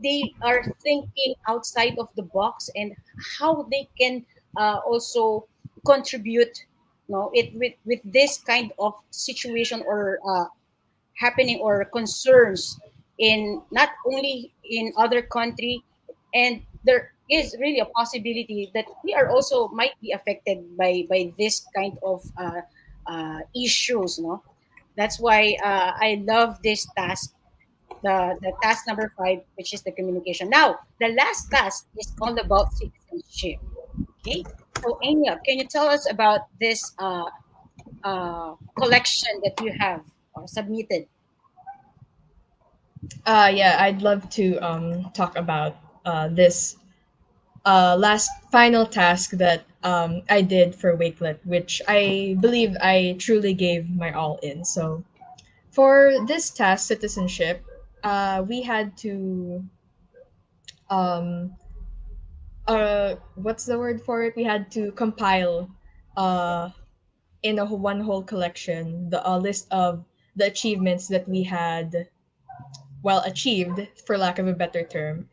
they are thinking outside of the box and how they can also contribute, it with this kind of situation or happening or concerns in not only in other country, and there is really a possibility that we are also might be affected by this kind of issues, no. That's why I love this task, the task number 5, which is the communication. Now, the last task is all about citizenship. Okay. So, Anya, can you tell us about this collection that you have submitted? Yeah, I'd love to talk about this last final task that I did for Wakelet, which I believe I truly gave my all in. So for this task, citizenship, we had to um, what's the word for it? We had to compile uh, in one whole collection the list of the achievements that we had well achieved, for lack of a better term,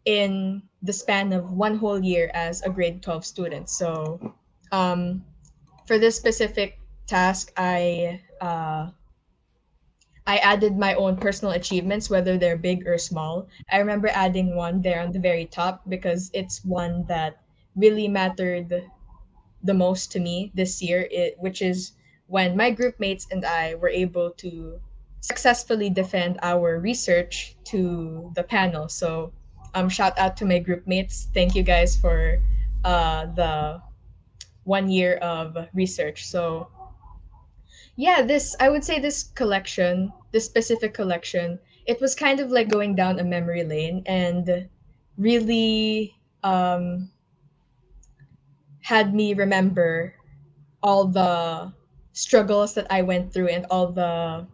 in the span of one whole year as a grade 12 student. So for this specific task, I added my own personal achievements, whether they're big or small. I remember adding one there on the very top because it's one that really mattered the most to me this year, which is when my group mates and I were able to successfully defend our research to the panel. So, shout out to my group mates. Thank you guys for the 1 year of research. So, yeah, this I would say this collection, this specific collection, it was kind of like going down a memory lane and really had me remember all the struggles that I went through and all the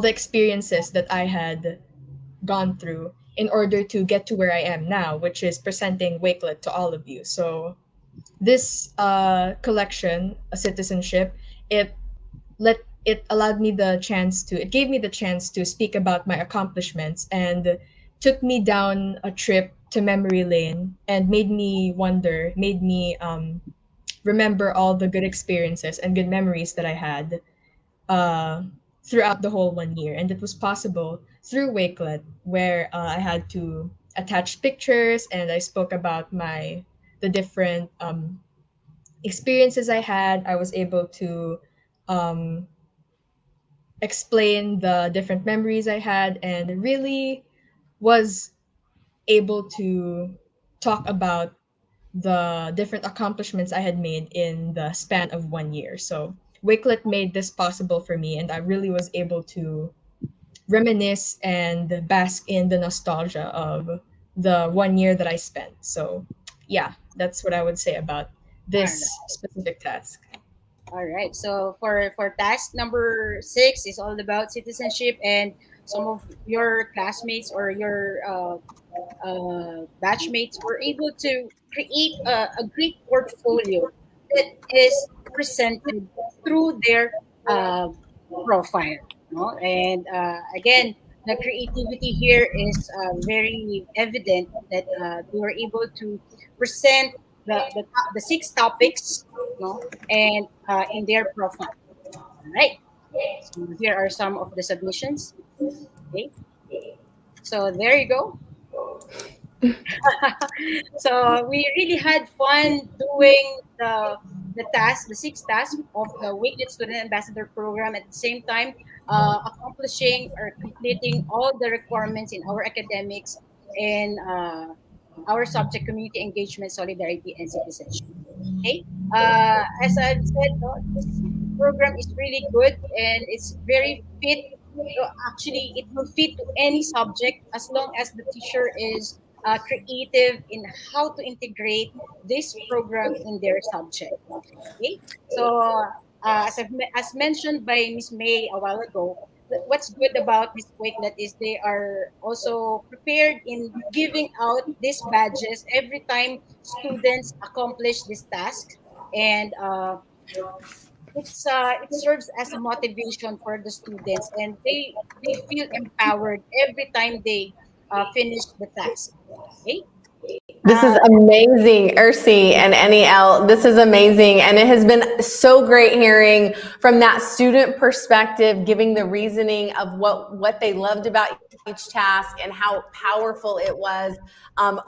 experiences that I had gone through in order to get to where I am now, which is presenting Wakelet to all of you. So this collection, a citizenship, it it allowed me the chance to it gave me the chance to speak about my accomplishments and took me down a trip to memory lane and made me remember all the good experiences and good memories that I had uh, throughout the whole 1 year. And it was possible through Wakelet, where I had to attach pictures and I spoke about the different experiences I had. I was able to um, explain the different memories I had and really was able to talk about the different accomplishments I had made in the span of 1 year. So Wakelet made this possible for me, and I really was able to reminisce and bask in the nostalgia of the 1 year that I spent. So, yeah, that's what I would say about All this right. specific task. All right. So for task number 6 is all about citizenship, and some of your classmates or your batchmates were able to create a great portfolio that is presented through their uh, profile. No? And again, the creativity here is very evident that they were able to present the 6 topics, no, and in their profile. All right. So here are some of the submissions. Okay. So there you go. So we really had fun doing the 6 tasks of the Wakelet Student Ambassador Program, at the same time accomplishing or completing all the requirements in our academics and our subject community engagement, solidarity, and citizenship. Okay. As I've said, no, this program is really good and it's very fit actually it will fit to any subject as long as the teacher is creative in how to integrate this program in their subject. Okay, so as mentioned by Miss May a while ago, what's good about this Wakelet is they are also prepared in giving out these badges every time students accomplish this task, and it serves as a motivation for the students, and they feel empowered every time they finish the task. Okay, This is uh, amazing, Ursi and NEL. This is amazing. And it has been so great hearing from that student perspective, giving the reasoning of what they loved about each task and how powerful it was.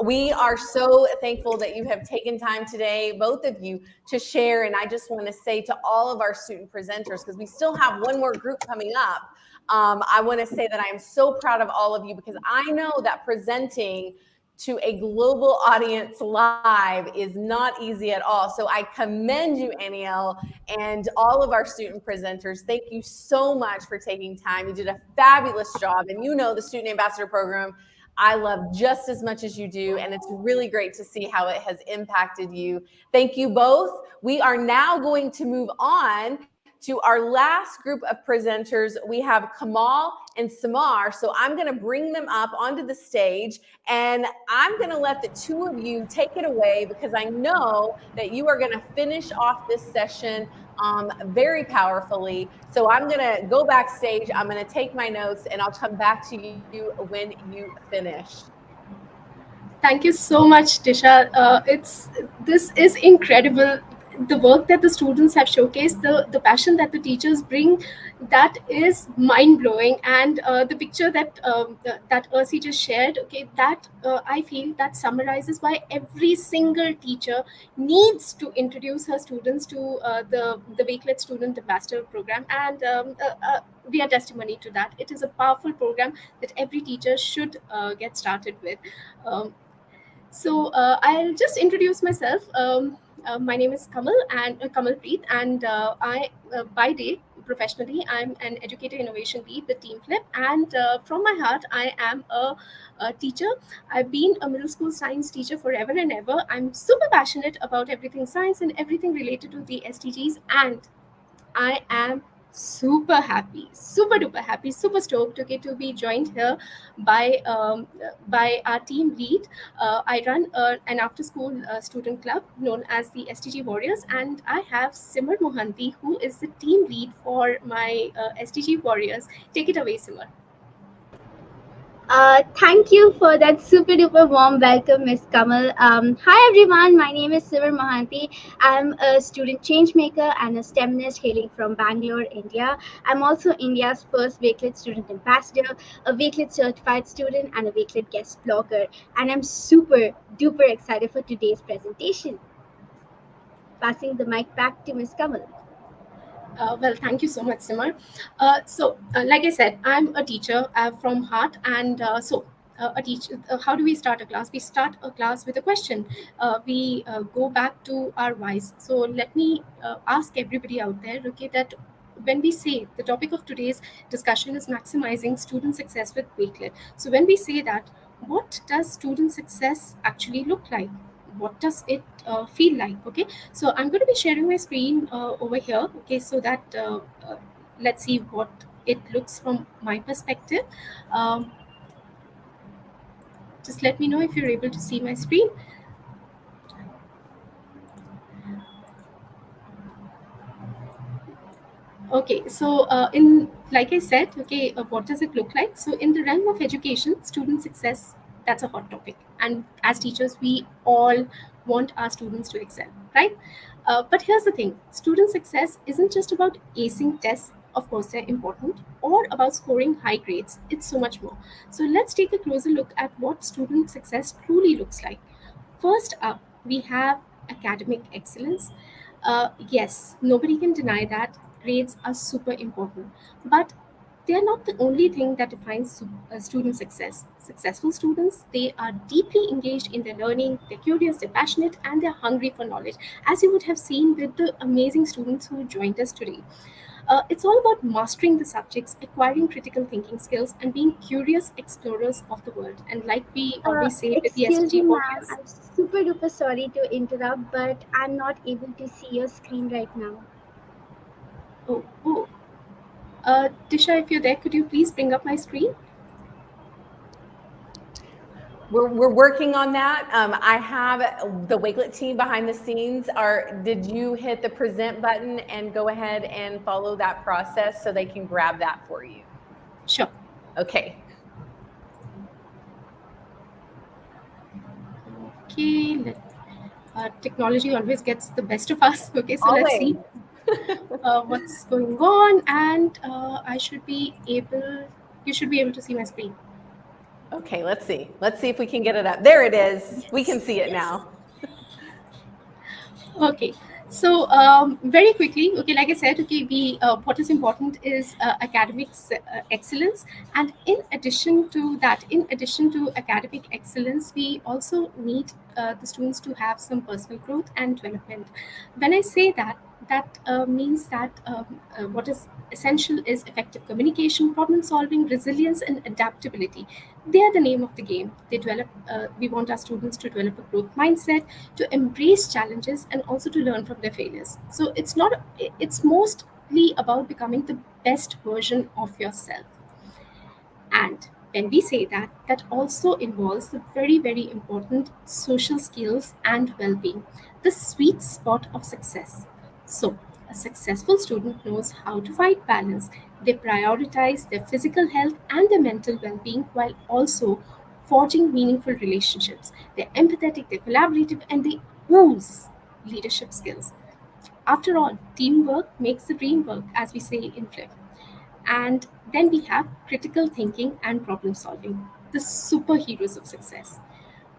We are so thankful that you have taken time today, both of you, to share. And I just want to say to all of our student presenters, because we still have one more group coming up, I want to say that I am so proud of all of you, because I know that presenting to a global audience live is not easy at all. So I commend you, Aniel, and all of our student presenters. Thank you so much for taking time. You did a fabulous job. And you know the Student Ambassador Program I love just as much as you do. And it's really great to see how it has impacted you. Thank you both. We are now going to move on to our last group of presenters. We have Kamal and Samar. So I'm going to bring them up onto the stage, and I'm going to let the two of you take it away, because I know that you are going to finish off this session very powerfully. So I'm going to go backstage. I'm going to take my notes, and I'll come back to you when you finish. Thank you so much, Tisha. This is incredible. The work that the students have showcased, the passion that the teachers bring, that is mind blowing. And the picture that Ursi just shared, okay, that I feel that summarizes why every single teacher needs to introduce her students to the Wakelet Student Ambassador Program, and we are testimony to that. It is a powerful program that every teacher should get started with. Um, I'll just introduce myself. My name is Kamal and Kamal Preet, and I, by day, professionally, I'm an educator innovation lead with Team Flip, and from my heart, I am a teacher. I've been a middle school science teacher forever and ever. I'm super passionate about everything science and everything related to the SDGs, and I am super happy, super duper happy, super stoked, okay, to be joined here by our team lead. I run an after-school student club known as the STG Warriors, and I have Simar Mohanty, who is the team lead for my STG Warriors. Take it away, Simar. Thank you for that super duper warm welcome, Miss Kamal. Hi everyone, my name is Sivar Mohanty. I'm a student change maker and a STEMnist hailing from Bangalore, India. I'm also India's first Wakelet student ambassador, a Wakelet certified student, and a Wakelet guest blogger. And I'm super duper excited for today's presentation. Passing the mic back to Miss Kamal. Well, thank you so much, Simar. Like I said, I'm a teacher from heart, and a teacher. How do we start a class? We start a class with a question. We go back to our whys. So let me ask everybody out there, okay, that when we say the topic of today's discussion is maximizing student success with Wakelet. So when we say that, what does student success actually look like? What does it feel like? Okay, so I'm going to be sharing my screen over here, okay, so that let's see what it looks from my perspective. um, just let me know if you're able to see my screen. Okay, so in like I said, okay, what does it look like? So in the realm of education, student success, that's a hot topic, and as teachers, we all want our students to excel, right? But here's the thing: student success isn't just about acing tests. Of course, they're important, or about scoring high grades. It's so much more. So let's take a closer look at what student success truly looks like. First up, we have academic excellence. Yes, nobody can deny that grades are super important, but they are not the only thing that defines student success. Successful students, they are deeply engaged in their learning, they're curious, they're passionate, and they're hungry for knowledge, as you would have seen with the amazing students who joined us today. It's all about mastering the subjects, acquiring critical thinking skills, and being curious explorers of the world. And like we always say with the Excuse me, SDG ma'am. podcast, I'm super duper sorry to interrupt, but I'm not able to see your screen right now. oh, oh, Tisha, if you're there, could you please bring up my screen? We're working on that. I have the Wakelet team behind the scenes. Did you hit the present button and go ahead and follow that process so they can grab that for you? Sure. Okay. Okay, technology always gets the best of us. Okay, so let's Always. see what's going on, and you should be able to see my screen. Okay, let's see. Let's see if we can get it up. There it is. We can Yes, see it yes. now. Okay, so very quickly, okay, like I said, okay, what is important is academics excellence, and in addition to academic excellence, we also need the students to have some personal growth and development. When I say that, that means that what is essential is effective communication, problem solving, resilience, and adaptability. They are the name of the game. We want our students to develop a growth mindset, to embrace challenges, and also to learn from their failures. So it's mostly about becoming the best version of yourself. And when we say that, that also involves the very, very important social skills and well being, the sweet spot of success. So, a successful student knows how to find balance. They prioritize their physical health and their mental well being while also forging meaningful relationships. They're empathetic, they're collaborative, and they ooze leadership skills. After all, teamwork makes the dream work, as we say in Flip. And then we have critical thinking and problem solving, the superheroes of success.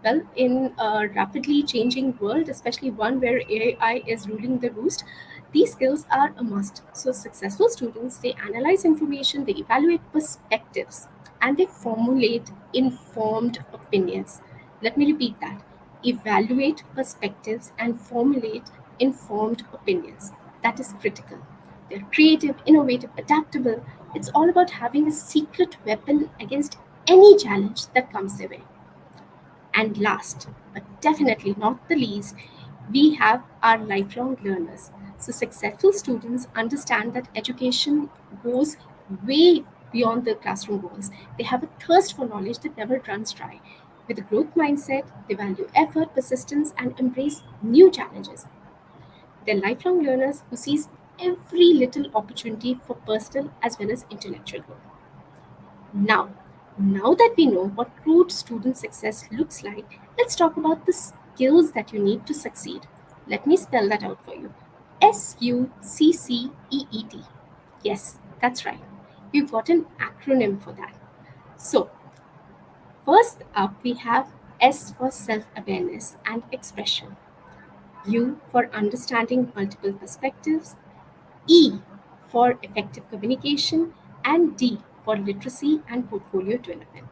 Well, in a rapidly changing world, especially one where AI is ruling the roost, these skills are a must. So, successful students, they analyze information, they evaluate perspectives, and they formulate informed opinions. Let me repeat that: evaluate perspectives and formulate informed opinions. That is critical. They're creative, innovative, adaptable. It's all about having a secret weapon against any challenge that comes their way. And last, but definitely not the least, we have our lifelong learners. So, successful students understand that education goes way beyond the classroom walls. They have a thirst for knowledge that never runs dry. With a growth mindset, they value effort, persistence, and embrace new challenges. They're lifelong learners who sees every little opportunity for personal as well as intellectual growth. Now, now that we know what true student success looks like, let's talk about the skills that you need to succeed. Let me spell that out for you. SUCCEET. Yes, that's right. We've got an acronym for that. So, first up, we have S for self awareness and expression, U for understanding multiple perspectives, E for effective communication, and D for literacy and portfolio development.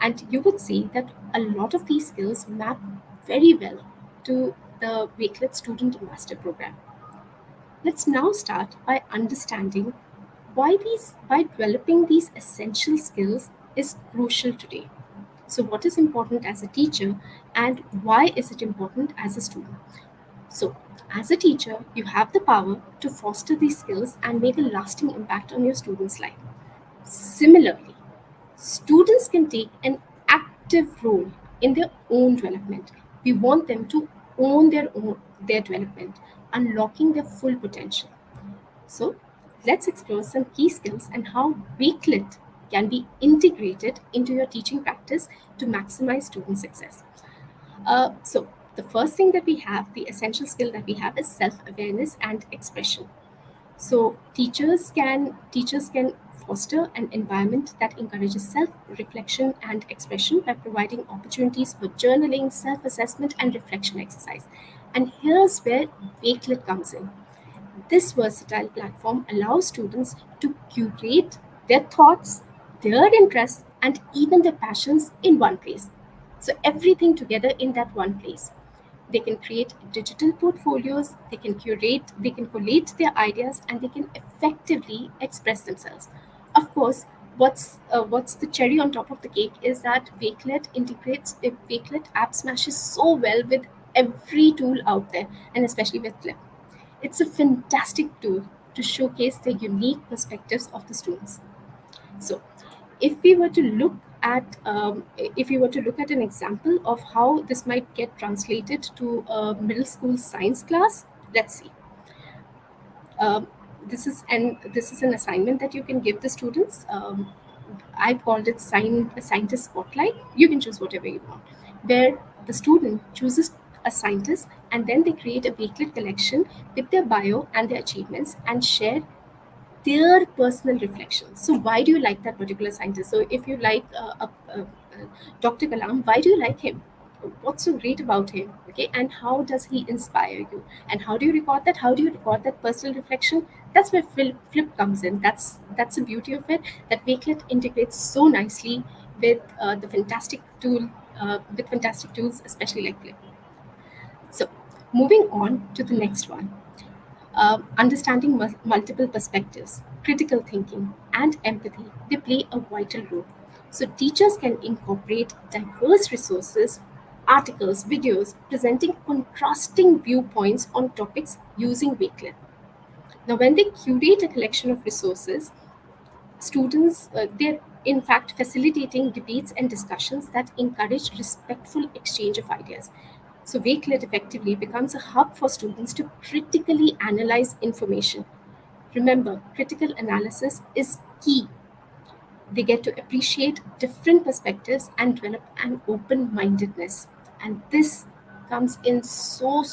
And you would see that a lot of these skills map very well to the Wakelet Student Ambassador Program. Let's now start by understanding why developing these essential skills is crucial today. So, what is important as a teacher, and why is it important as a student? So, as a teacher, you have the power to foster these skills and make a lasting impact on your students' life. Similarly, students can take an active role in their own development. We want them to own their development, unlocking their full potential. So, let's explore some key skills and how Wakelet can be integrated into your teaching practice to maximize student success. So, the first thing that we have, the essential skill that we have, is self-awareness and expression. So teachers can foster an environment that encourages self-reflection and expression by providing opportunities for journaling, self-assessment, and reflection exercise. And here's where Wakelet comes in. This versatile platform allows students to curate their thoughts, their interests, and even their passions in one place. So everything together in that one place. They can create digital portfolios, they can collate their ideas, and they can effectively express themselves. Of course, what's the cherry on top of the cake is that Wakelet app smashes so well with every tool out there, and especially with Flip. It's a fantastic tool to showcase the unique perspectives of the students. So, if we were to look if we were to look at an example of how this might get translated to a middle school science class, let's see. Um, this is an assignment that you can give the students. I've called it scientist spotlight. You can choose whatever you want, where the student chooses a scientist and then they create a Wakelet collection with their bio and their achievements and share their personal reflections. So, why do you like that particular scientist? So, if you like Dr. Kalam, why do you like him? What's so great about him? Okay, and how does he inspire you? And how do you record that? How do you record that personal reflection? That's where Flip comes in. That's the beauty of it. That Wakelet integrates so nicely with the fantastic tool, with fantastic tools, especially like Flip. So, moving on to the next one. Understanding multiple perspectives, critical thinking, and empathy, they play a vital role. So, teachers can incorporate diverse resources, articles, videos presenting contrasting viewpoints on topics using Wakelet. Now, when they curate a collection of resources, students, they're in fact facilitating debates and discussions that encourage respectful exchange of ideas. So, Wakelet effectively becomes a hub for students to critically analyze information. Remember, critical analysis is key. They get to appreciate different perspectives and develop an open mindedness. And this comes in so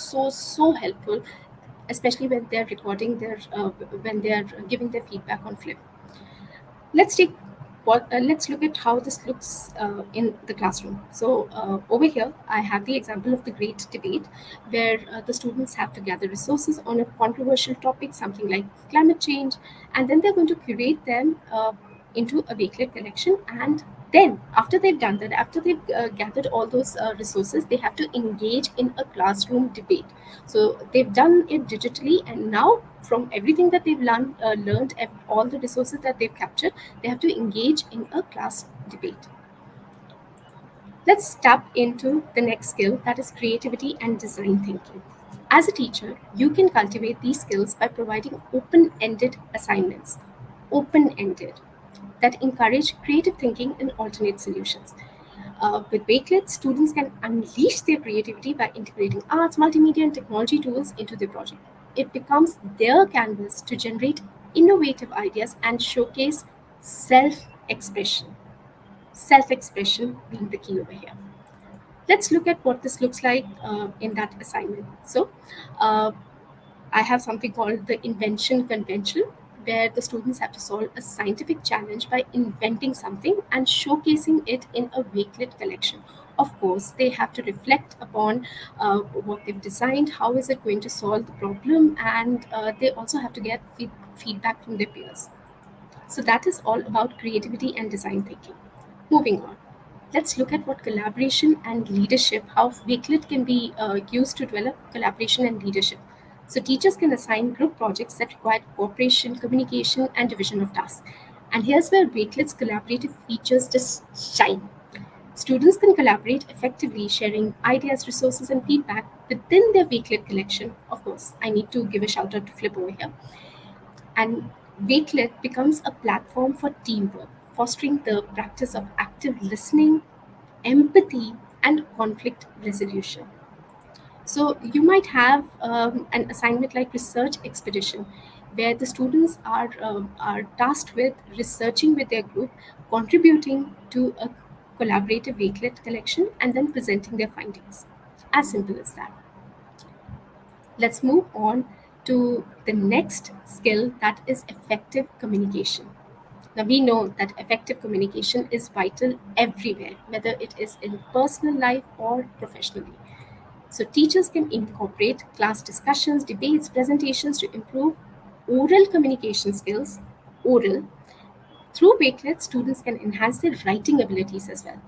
helpful, especially when they're when they're giving their feedback on Flip. Let's take let's look at how this looks in the classroom. So over here I have the example of the great debate, where the students have to gather resources on a controversial topic, something like climate change, and then they're going to curate them into a Wakelet collection. And then after they've done that, after they've gathered all those resources, they have to engage in a classroom debate. So they've done it digitally, and now from everything that they've learned, all the resources that they've captured, they have to engage in a class debate. Let's tap into the next skill, that is creativity and design thinking. As a teacher, you can cultivate these skills by providing open ended assignments, open ended, that encourage creative thinking and alternate solutions. With Wakelet, students can unleash their creativity by integrating arts, multimedia, and technology tools into their project. It becomes their canvas to generate innovative ideas and showcase self expression. Self expression being the key over here. Let's look at what this looks like in that assignment. So, uh, I have something called the invention convention, where the students have to solve a scientific challenge by inventing something and showcasing it in a Wakelet collection. Of course, they have to reflect upon what they've designed, how is it going to solve the problem, and they also have to get feedback from their peers. So, that is all about creativity and design thinking. Moving on. Let's look at what collaboration and leadership, how Wakelet can be used to develop collaboration and leadership. So, teachers can assign group projects that require cooperation, communication, and division of tasks. And here's where Wakelet's collaborative features just shine. Students can collaborate effectively, sharing ideas, resources, and feedback within their Wakelet collection. Of course, I need to give a shout out to Flip over here. And Wakelet becomes a platform for teamwork, fostering the practice of active listening, empathy, and conflict resolution. So you might have an assignment like research expedition, where the students are tasked with researching with their group, contributing to a collaborative Wakelet collection, and then presenting their findings. As simple as that. Let's move on to the next skill, that is effective communication. Now, we know that effective communication is vital everywhere, whether it is in personal life or professionally. So, teachers can incorporate class discussions, debates, presentations to improve oral communication skills. Oral. Through Wakelet, students can enhance their writing abilities as well.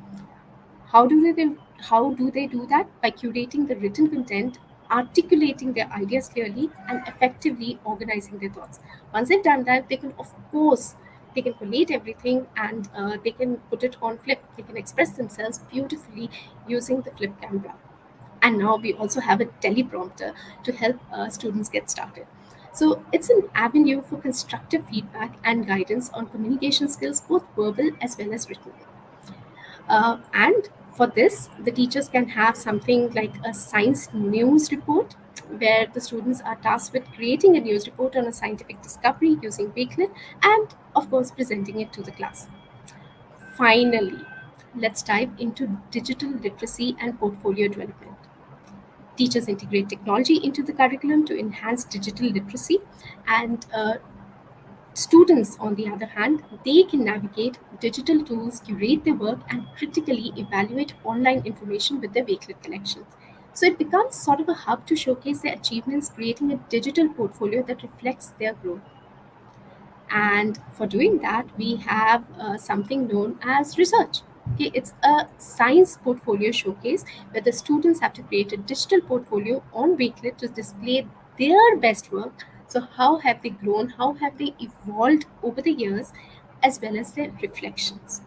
How do they how do they do that? By curating the written content, articulating their ideas clearly, and effectively organizing their thoughts. Once they've done that, they can, of course, they can collate everything, and they can put it on flip. They can express themselves beautifully using the flip camera. And now we also have a teleprompter to help students get started. So it's an avenue for constructive feedback and guidance on communication skills, both verbal as well as written. And for this, the teachers can have something like a science news report, where the students are tasked with creating a news report on a scientific discovery using Wakelet, and of course presenting it to the class. Finally, let's dive into digital literacy and portfolio development. Teachers integrate technology into the curriculum to enhance digital literacy, and students, on the other hand, they can navigate digital tools, curate their work, and critically evaluate online information with their Wakelet collections. So it becomes sort of a hub to showcase their achievements, creating a digital portfolio that reflects their growth. And for doing that, we have something known as research. Okay, it's a science portfolio showcase where the students have to create a digital portfolio on Wakelet to display their best work. So, how have they grown? How have they evolved over the years, as well as their reflections?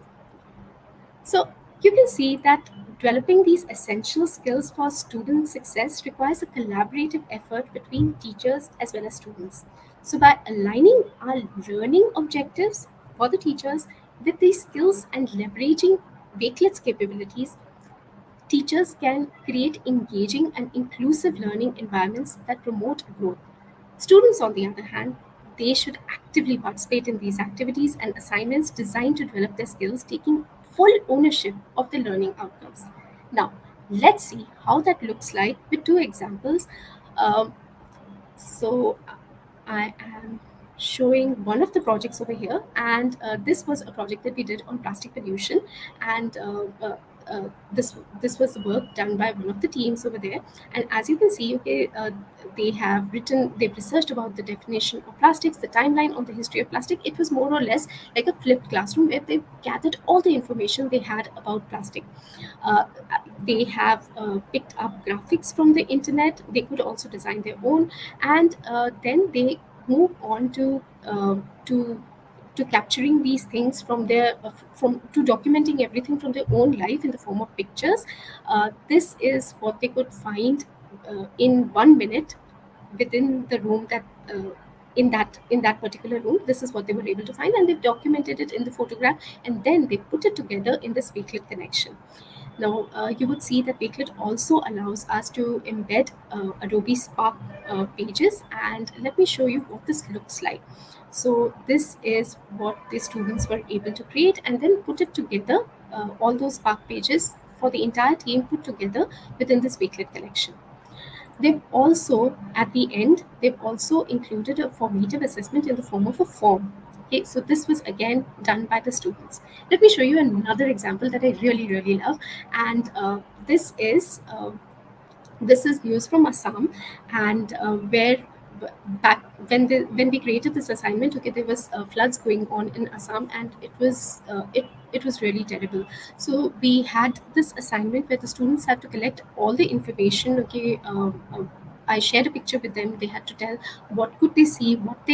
So you can see that developing these essential skills for student success requires a collaborative effort between teachers as well as students. So by aligning our learning objectives for the teachers with these skills and leveraging Wakelet's capabilities, teachers can create engaging and inclusive learning environments that promote growth. Students, on the other hand, they should actively participate in these activities and assignments designed to develop their skills, taking full ownership of the learning outcomes. Now, let's see how that looks like with two examples. Um, so, I am showing one of the projects over here, and this was a project that we did on plastic pollution, and this was the work done by one of the teams over there. And as you can see, okay, they've researched about the definition of plastics, the timeline on the history of plastic. It was more or less like a flipped classroom where they gathered all the information they had about plastic. uh, they have picked up graphics from the internet. They could also design their own, and then they move on to capturing these things from their from to documenting everything from their own life in the form of pictures. This is what they could find in 1 minute within the room that in that particular room. This is what they were able to find, and they documented it in the photograph, and then they put it together in this Wakelet connection. Now, you would see that Wakelet also allows us to embed Adobe Spark pages, and let me show you what this looks like. So this is what the students were able to create and then put it together, all those Spark pages for the entire team put together within this Wakelet collection. They've also, at the end, they've also included a formative assessment in the form of a form. Okay, so this was again done by the students. Let me show you another example that I really, really love. And this is news from Assam, and where back when we created this assignment, okay, there was floods going on in Assam, and it was really terrible. So we had this assignment where the students had to collect all the information. Okay, I shared a picture with them. They had to tell what could they see, what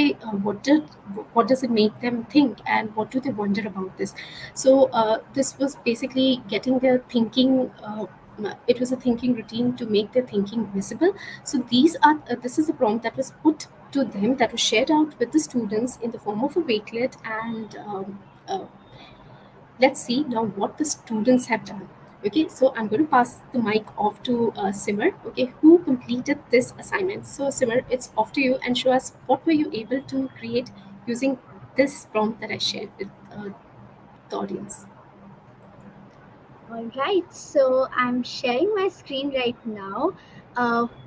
does it make them think, and what do they wonder about this. So this was basically getting their thinking. It was a thinking routine to make their thinking visible. So this is a prompt that was put to them, that was shared out with the students in the form of a Wakelet, and let's see now what the students have done. Okay, so I'm going to pass the mic off to Simmer, okay, who completed this assignment. So Simmer, it's off to you, and show us what were you able to create using this prompt that I shared with the audience. All right, so I'm sharing my screen right now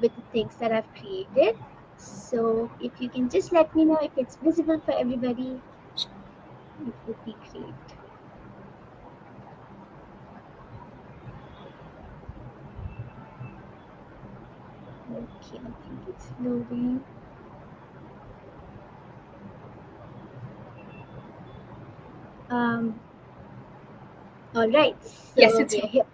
with the things that I've created. So if you can just let me know if it's visible for everybody, it would be great. Okay, I think it's loading. Um, all right, Yes, so it's we are here.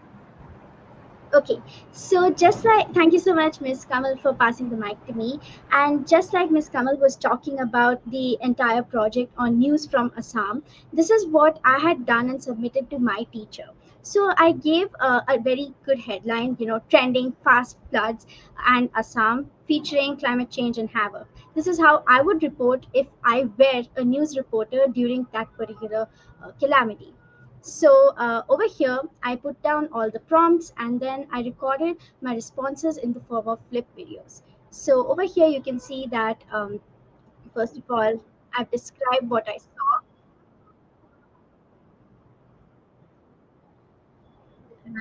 Okay, so just like, thank you so much, Miss Kamal, for passing the mic to me. And just like Miss Kamal was talking about the entire project on news from Assam, this is what I had done and submitted to my teacher. So I gave a very good headline, trending fast floods and Assam featuring climate change and havoc. This is how I would report if I were a news reporter during that particular calamity. So over here, I put down all the prompts and then I recorded my responses in the form of flip videos. So over here, you can see that first of all, I've described what I saw,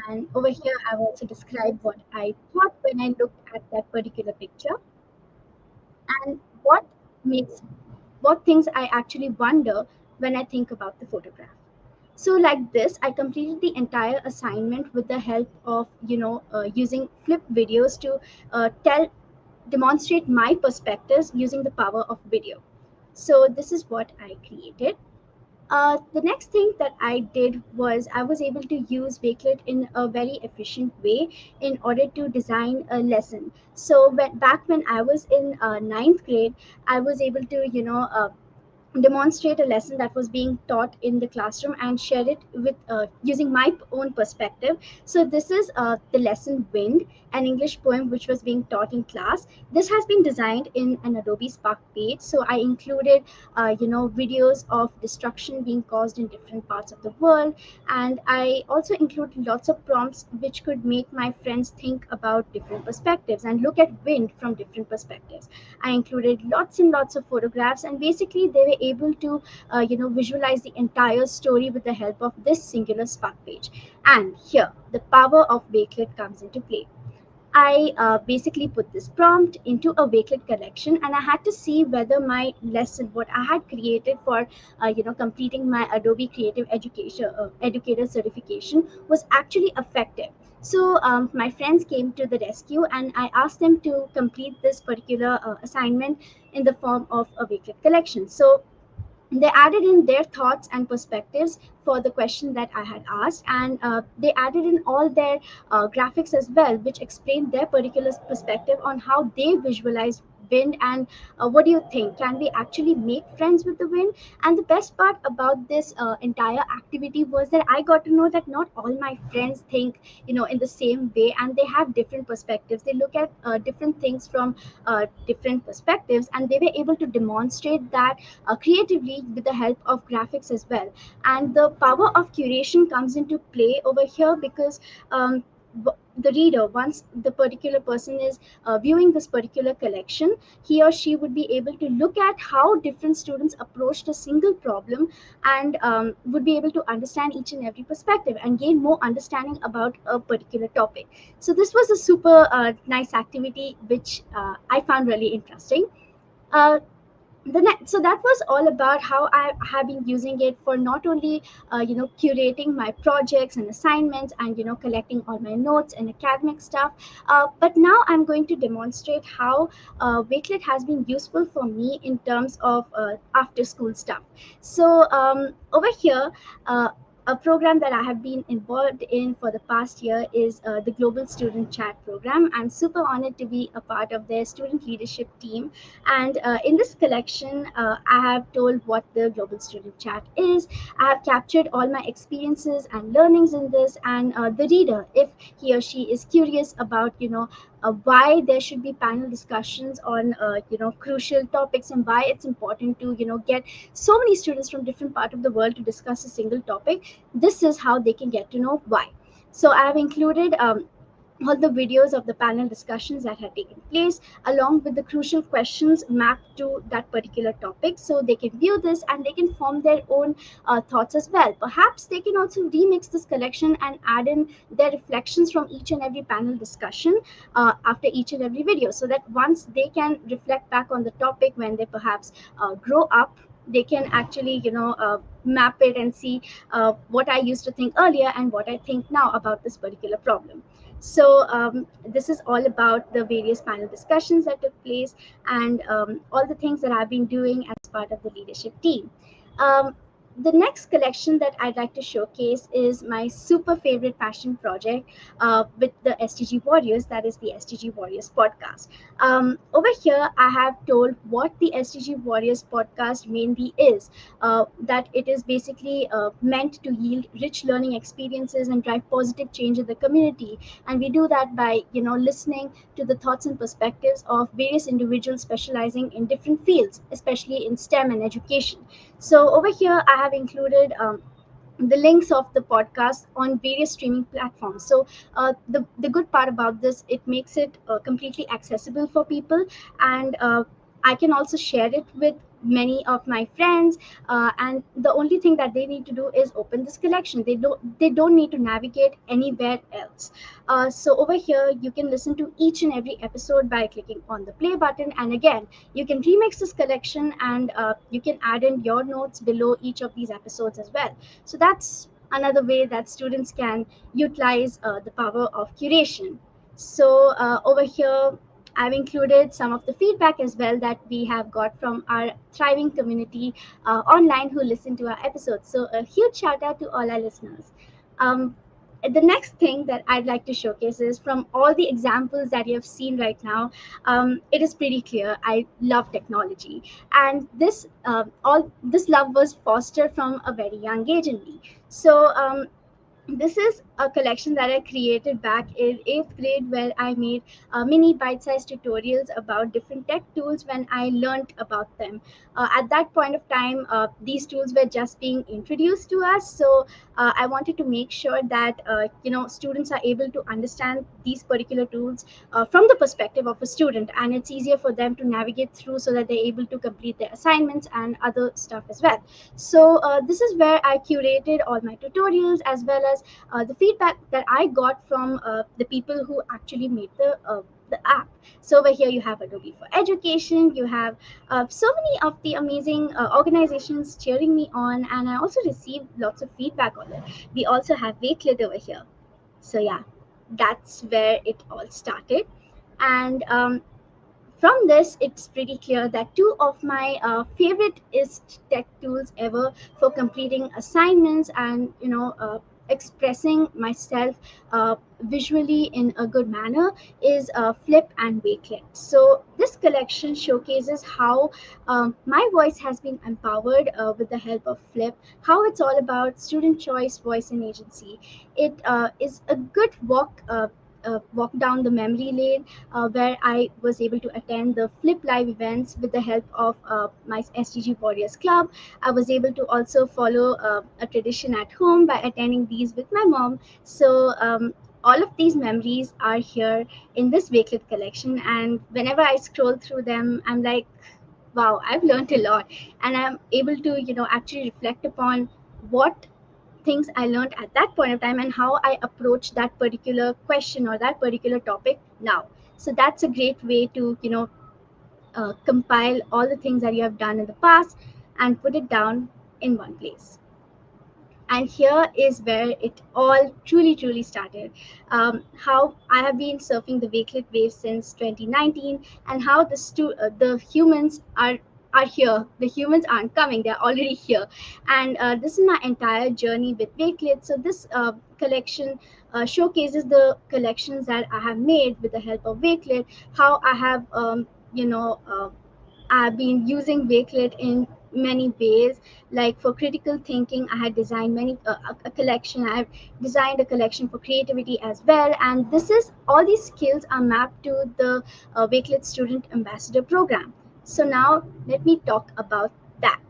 and over here, I've also described what I thought when I looked at that particular picture and makes what things I actually wonder when I think about the photograph. So like this, I completed the entire assignment with the help of using flip videos to tell demonstrate my perspectives using the power of video. So this is what I created. The next thing that I did was I was able to use Wakelet in a very efficient way in order to design a lesson. So back when I was in ninth grade, I was able to demonstrate a lesson that was being taught in the classroom and share it with using my own perspective. So this is the lesson Wind, an English poem which was being taught in class. This has been designed in an Adobe Spark page. So I included videos of destruction being caused in different parts of the world, and I also included lots of prompts which could make my friends think about different perspectives and look at wind from different perspectives. I included lots and lots of photographs, and basically they were able to, visualize the entire story with the help of this singular Spark page. And here, the power of Wakelet comes into play. I basically put this prompt into a Wakelet collection, and I had to see whether my lesson, what I had created for, completing my Adobe Creative Education Educator certification, was actually effective. So my friends came to the rescue, and I asked them to complete this particular assignment in the form of a Wakelet collection. So they added in their thoughts and perspectives for the question that I had asked, and they added in all their graphics as well, which explained their particular perspective on how they visualize wind. And what do you think? Can we actually make friends with the wind? And the best part about this entire activity was that I got to know that not all my friends think, in the same way, and they have different perspectives. They look at different things from different perspectives, and they were able to demonstrate that creatively with the help of graphics as well. And the power of curation comes into play over here because the reader, once the particular person is viewing this particular collection, he or she would be able to look at how different students approached a single problem, and would be able to understand each and every perspective and gain more understanding about a particular topic. So this was a super nice activity which I found really interesting. uh, so that was all about how I have been using it for not only curating my projects and assignments and collecting all my notes and academic stuff, but now I'm going to demonstrate how Wakelet has been useful for me in terms of after school stuff. So over here, a program that I have been involved in for the past year is the Global Student Chat program. I'm super honored to be a part of their student leadership team, and in this collection, I have told what the Global Student Chat is. I have captured all my experiences and learnings in this, and the reader, if he or she is curious about, why there should be panel discussions on, crucial topics, and why it's important to, get so many students from different part of the world to discuss a single topic, this is how they can get to know why. So I have included all the videos of the panel discussions that had taken place, along with the crucial questions mapped to that particular topic. So they can view this and they can form their own thoughts as well. Perhaps they can also remix this collection and add in their reflections from each and every panel discussion after each and every video, so that once they can reflect back on the topic when they perhaps grow up, they can actually map it and see what I used to think earlier and what I think now about this particular problem. So this is all about the various panel discussions that took place, and all the things that I've been doing as part of the leadership team. Um, the next collection that I'd like to showcase is my super favorite passion project with the SDG Warriors, that is the SDG Warriors podcast. Over here, I have told what the SDG Warriors podcast mainly is. That it is basically meant to yield rich learning experiences and drive positive change in the community. And we do that by, listening to the thoughts and perspectives of various individuals specializing in different fields, especially in STEM and education. So over here, I have included the links of the podcast on various streaming platforms. So the good part about this, it makes it completely accessible for people, and I can also share it with many of my friends, and the only thing that they need to do is open this collection. They don't need to navigate anywhere else. So over here, you can listen to each and every episode by clicking on the play button, and again, you can remix this collection, and you can add in your notes below each of these episodes as well. So that's another way that students can utilize the power of curation. So over here, I've included some of the feedback as well that we have got from our thriving community online who listen to our episodes. So a huge shout out to all our listeners. Um, the next thing that I'd like to showcase is, from all the examples that you have seen right now, it is pretty clear I love technology, and all this love was fostered from a very young age in me. So this is a collection that I created back in eighth grade, where I made mini bite-sized tutorials about different tech tools when I learned about them. At that point of time, these tools were just being introduced to us, so I wanted to make sure that students are able to understand these particular tools from the perspective of a student, and it's easier for them to navigate through so that they're able to complete their assignments and other stuff as well. So this is where I curated all my tutorials, as well as the feedback that I got from the people who actually made the app. So over here you have Adobe for Education, you have so many of the amazing organizations cheering me on, and I also received lots of feedback on it. We also have Wakelet over here. So yeah, that's where it all started. And from this, it's pretty clear that two of my favorite is tech tools ever for completing assignments and expressing myself visually in a good manner is Flip and Wakelet. So this collection showcases how my voice has been empowered with the help of Flip, how it's all about student choice, voice, and agency. It is a good walk down the memory lane, where I was able to attend the Flip Live events with the help of my SDG Warriors Club. I was able to also follow a tradition at home by attending these with my mom. So all of these memories are here in this Wakelet collection, and whenever I scroll through them, I'm like, wow, I've learned a lot, and I'm able to actually reflect upon what things I learned at that point of time and how I approach that particular question or that particular topic now. So that's a great way to compile all the things that you have done in the past and put it down in one place. And here is where it all truly started. How I have been surfing the Wakelet wave since 2019, and how the humans are here. The humans aren't coming; they're already here. And this is my entire journey with Wakelet. So this collection showcases the collections that I have made with the help of Wakelet. How I have you know. I've been using Wakelet in many ways. Like for critical thinking, I had designed a collection. I've designed a collection for creativity as well. And this is all these skills are mapped to the Wakelet Student Ambassador Program. So now let me talk about that.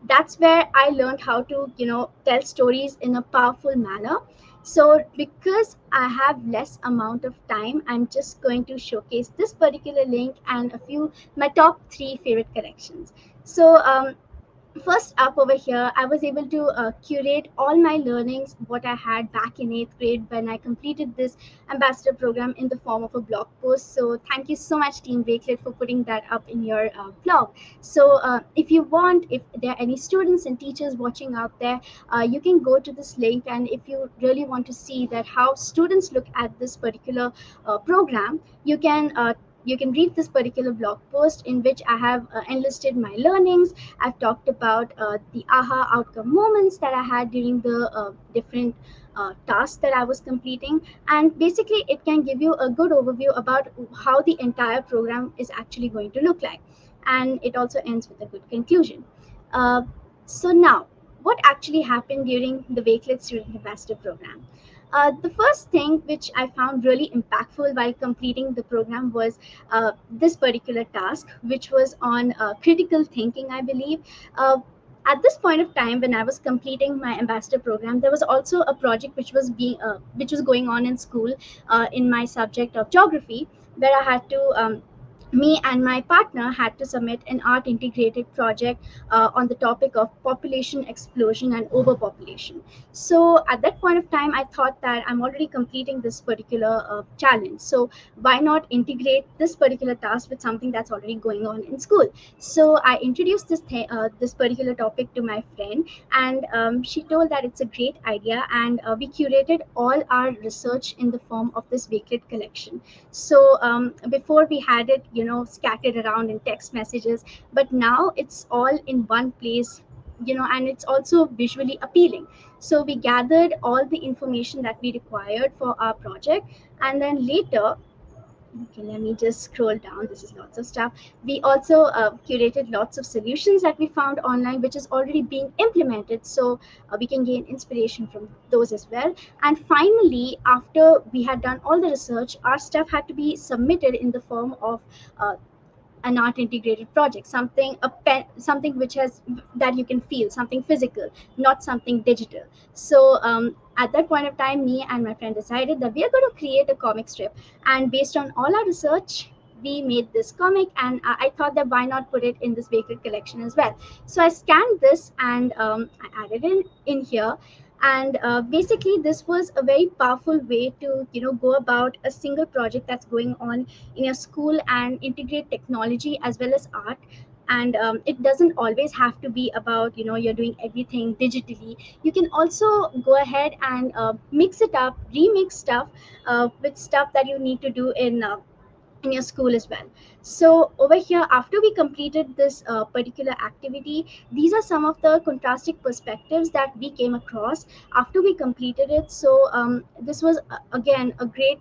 That's where I learned how to tell stories in a powerful manner. So because I have less amount of time, I'm just going to showcase this particular link and a few my top three favorite collections. So first up over here, I was able to curate all my learnings, what I had back in eighth grade when I completed this ambassador program in the form of a blog post. So thank you so much, Team Wakelet, for putting that up in your blog. So if there are any students and teachers watching out there, you can go to this link, and if you really want to see that how students look at this particular program, you can you can read this particular blog post in which I have enlisted my learnings. I've talked about the aha outcome moments that I had during the different tasks that I was completing, and basically it can give you a good overview about how the entire program is actually going to look like, and it also ends with a good conclusion. Uh, so now, what actually happened during the Wakelet Student Ambassador program? The first thing which I found really impactful while completing the program was this particular task, which was on critical thinking, I believe. Uh, at this point of time, when I was completing my ambassador program, there was also a project which was going on in school in my subject of geography, where I had to me and my partner had to submit an art integrated project on the topic of population explosion and overpopulation. So at that point of time, I thought that I'm already completing this particular challenge. So why not integrate this particular task with something that's already going on in school? So I introduced this particular topic to my friend, and she told that it's a great idea, and we curated all our research in the form of this Wakelet collection. So before we had it, scattered around in text messages, but now it's all in one place, and it's also visually appealing. So we gathered all the information that we required for our project, and then later, okay, let me just scroll down. This is lots of stuff. We also curated lots of solutions that we found online, which is already being implemented. So we can gain inspiration from those as well. And finally, after we had done all the research, our stuff had to be submitted in the form of uh, an art integrated project, something which has that you can feel, something physical, not something digital. So at that point of time, me and my friend decided that we are going to create a comic strip, and based on all our research, we made this comic, and I thought that why not put it in this Bakery collection as well. So I scanned this, and I added in here, and basically this was a very powerful way to go about a single project that's going on in your school and integrate technology as well as art. And it doesn't always have to be about you're doing everything digitally. You can also go ahead and mix it up, remix stuff with stuff that you need to do in your school as well. So over here, after we completed this particular activity, these are some of the contrasting perspectives that we came across after we completed it. So this was again a great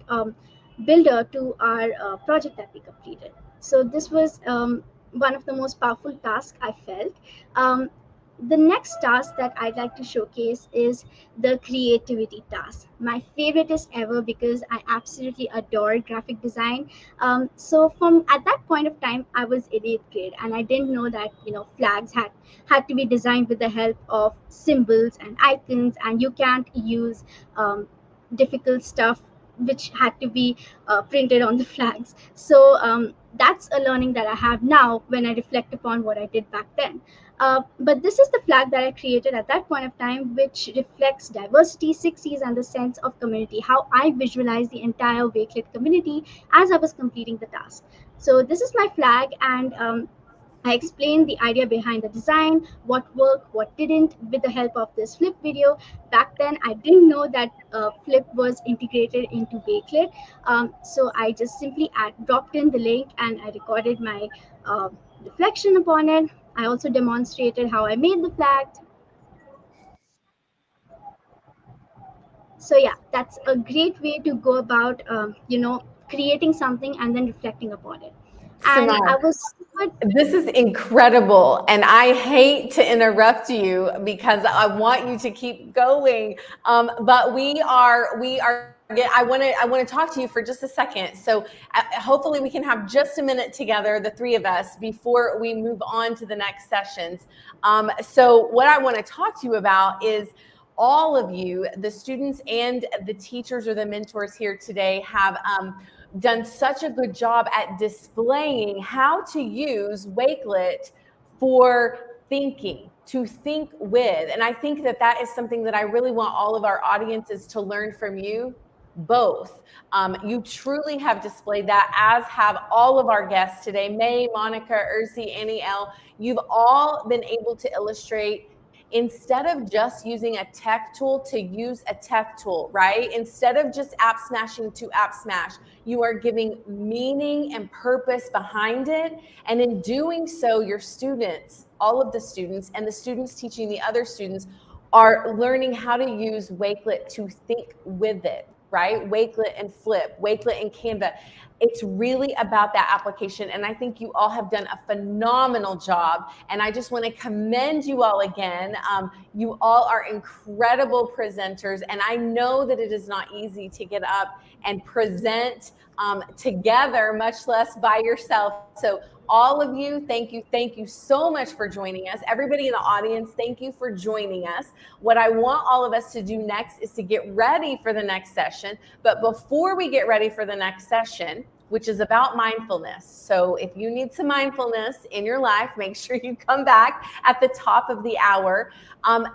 builder to our project that we completed. So this was one of the most powerful tasks I felt. um, the next task that I'd like to showcase is the creativity task, my favorite is ever, because I absolutely adore graphic design. So from at that point of time, I was in 8th grade, and I didn't know that flags had to be designed with the help of symbols and icons, and you can't use difficult stuff which had to be printed on the flags. So that's a learning that I have now when I reflect upon what I did back then. But this is the flag that I created at that point of time, which reflects diversity, six C's, and the sense of community, how I visualize the entire Wakelet community as I was completing the task. So this is my flag, and I explained the idea behind the design, what worked, what didn't, with the help of this flip video. Back then, I didn't know that flip was integrated into Wakelet. So I just simply dropped in the link, and I recorded my reflection upon it. I also demonstrated how I made the flag. So yeah, that's a great way to go about, creating something and then reflecting upon it. And I Simone, was super. this is incredible, and I hate to interrupt you because I want you to keep going. But I want to talk to you for just a second. So hopefully we can have just a minute together, the three of us, before we move on to the next sessions. So what I want to talk to you about is all of you, the students and the teachers or the mentors here today, have done such a good job at displaying how to use Wakelet for thinking, to think with. And I think that that is something that I really want all of our audiences to learn from you both. You truly have displayed that, as have all of our guests today, May, Monica, Ursi, Annie L. You've all been able to illustrate instead of just using a tech tool to use a tech tool, right? Instead of just app smashing to app smash, you are giving meaning and purpose behind it. And in doing so, your students, all of the students and the students teaching the other students are learning how to use Wakelet to think with it, right? Wakelet and Flip, Wakelet and Canva. It's really about that application. And I think you all have done a phenomenal job. And I just want to commend you all again. You all are incredible presenters. And I know that it is not easy to get up and present together, much less by yourself. So all of you, thank you so much for joining us. Everybody in the audience, thank you for joining us. What I want all of us to do next is to get ready for the next session. But before we get ready for the next session, which is about mindfulness. So if you need some mindfulness in your life, make sure you come back at the top of the hour.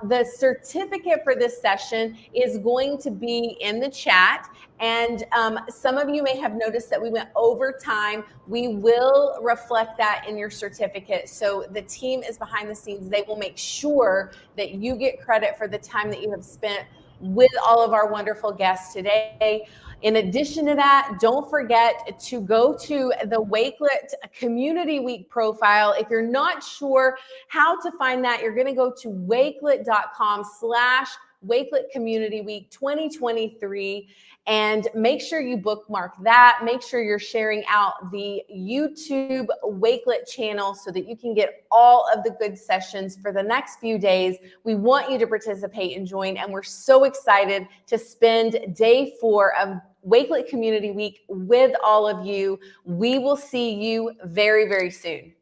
The certificate for this session is going to be in the chat. And some of you may have noticed that we went over time. We will reflect that in your certificate. So the team is behind the scenes. They will make sure that you get credit for the time that you have spent with all of our wonderful guests today. In addition to that, don't forget to go to the Wakelet Community Week profile. If you're not sure how to find that, you're going to go to wakelet.com/Wakelet Community Week 2023 and make sure you bookmark that. Make sure you're sharing out the YouTube Wakelet channel so that you can get all of the good sessions for the next few days. We want you to participate and join, and we're so excited to spend day 4 of Wakelet Community Week with all of you. We will see you very, very soon.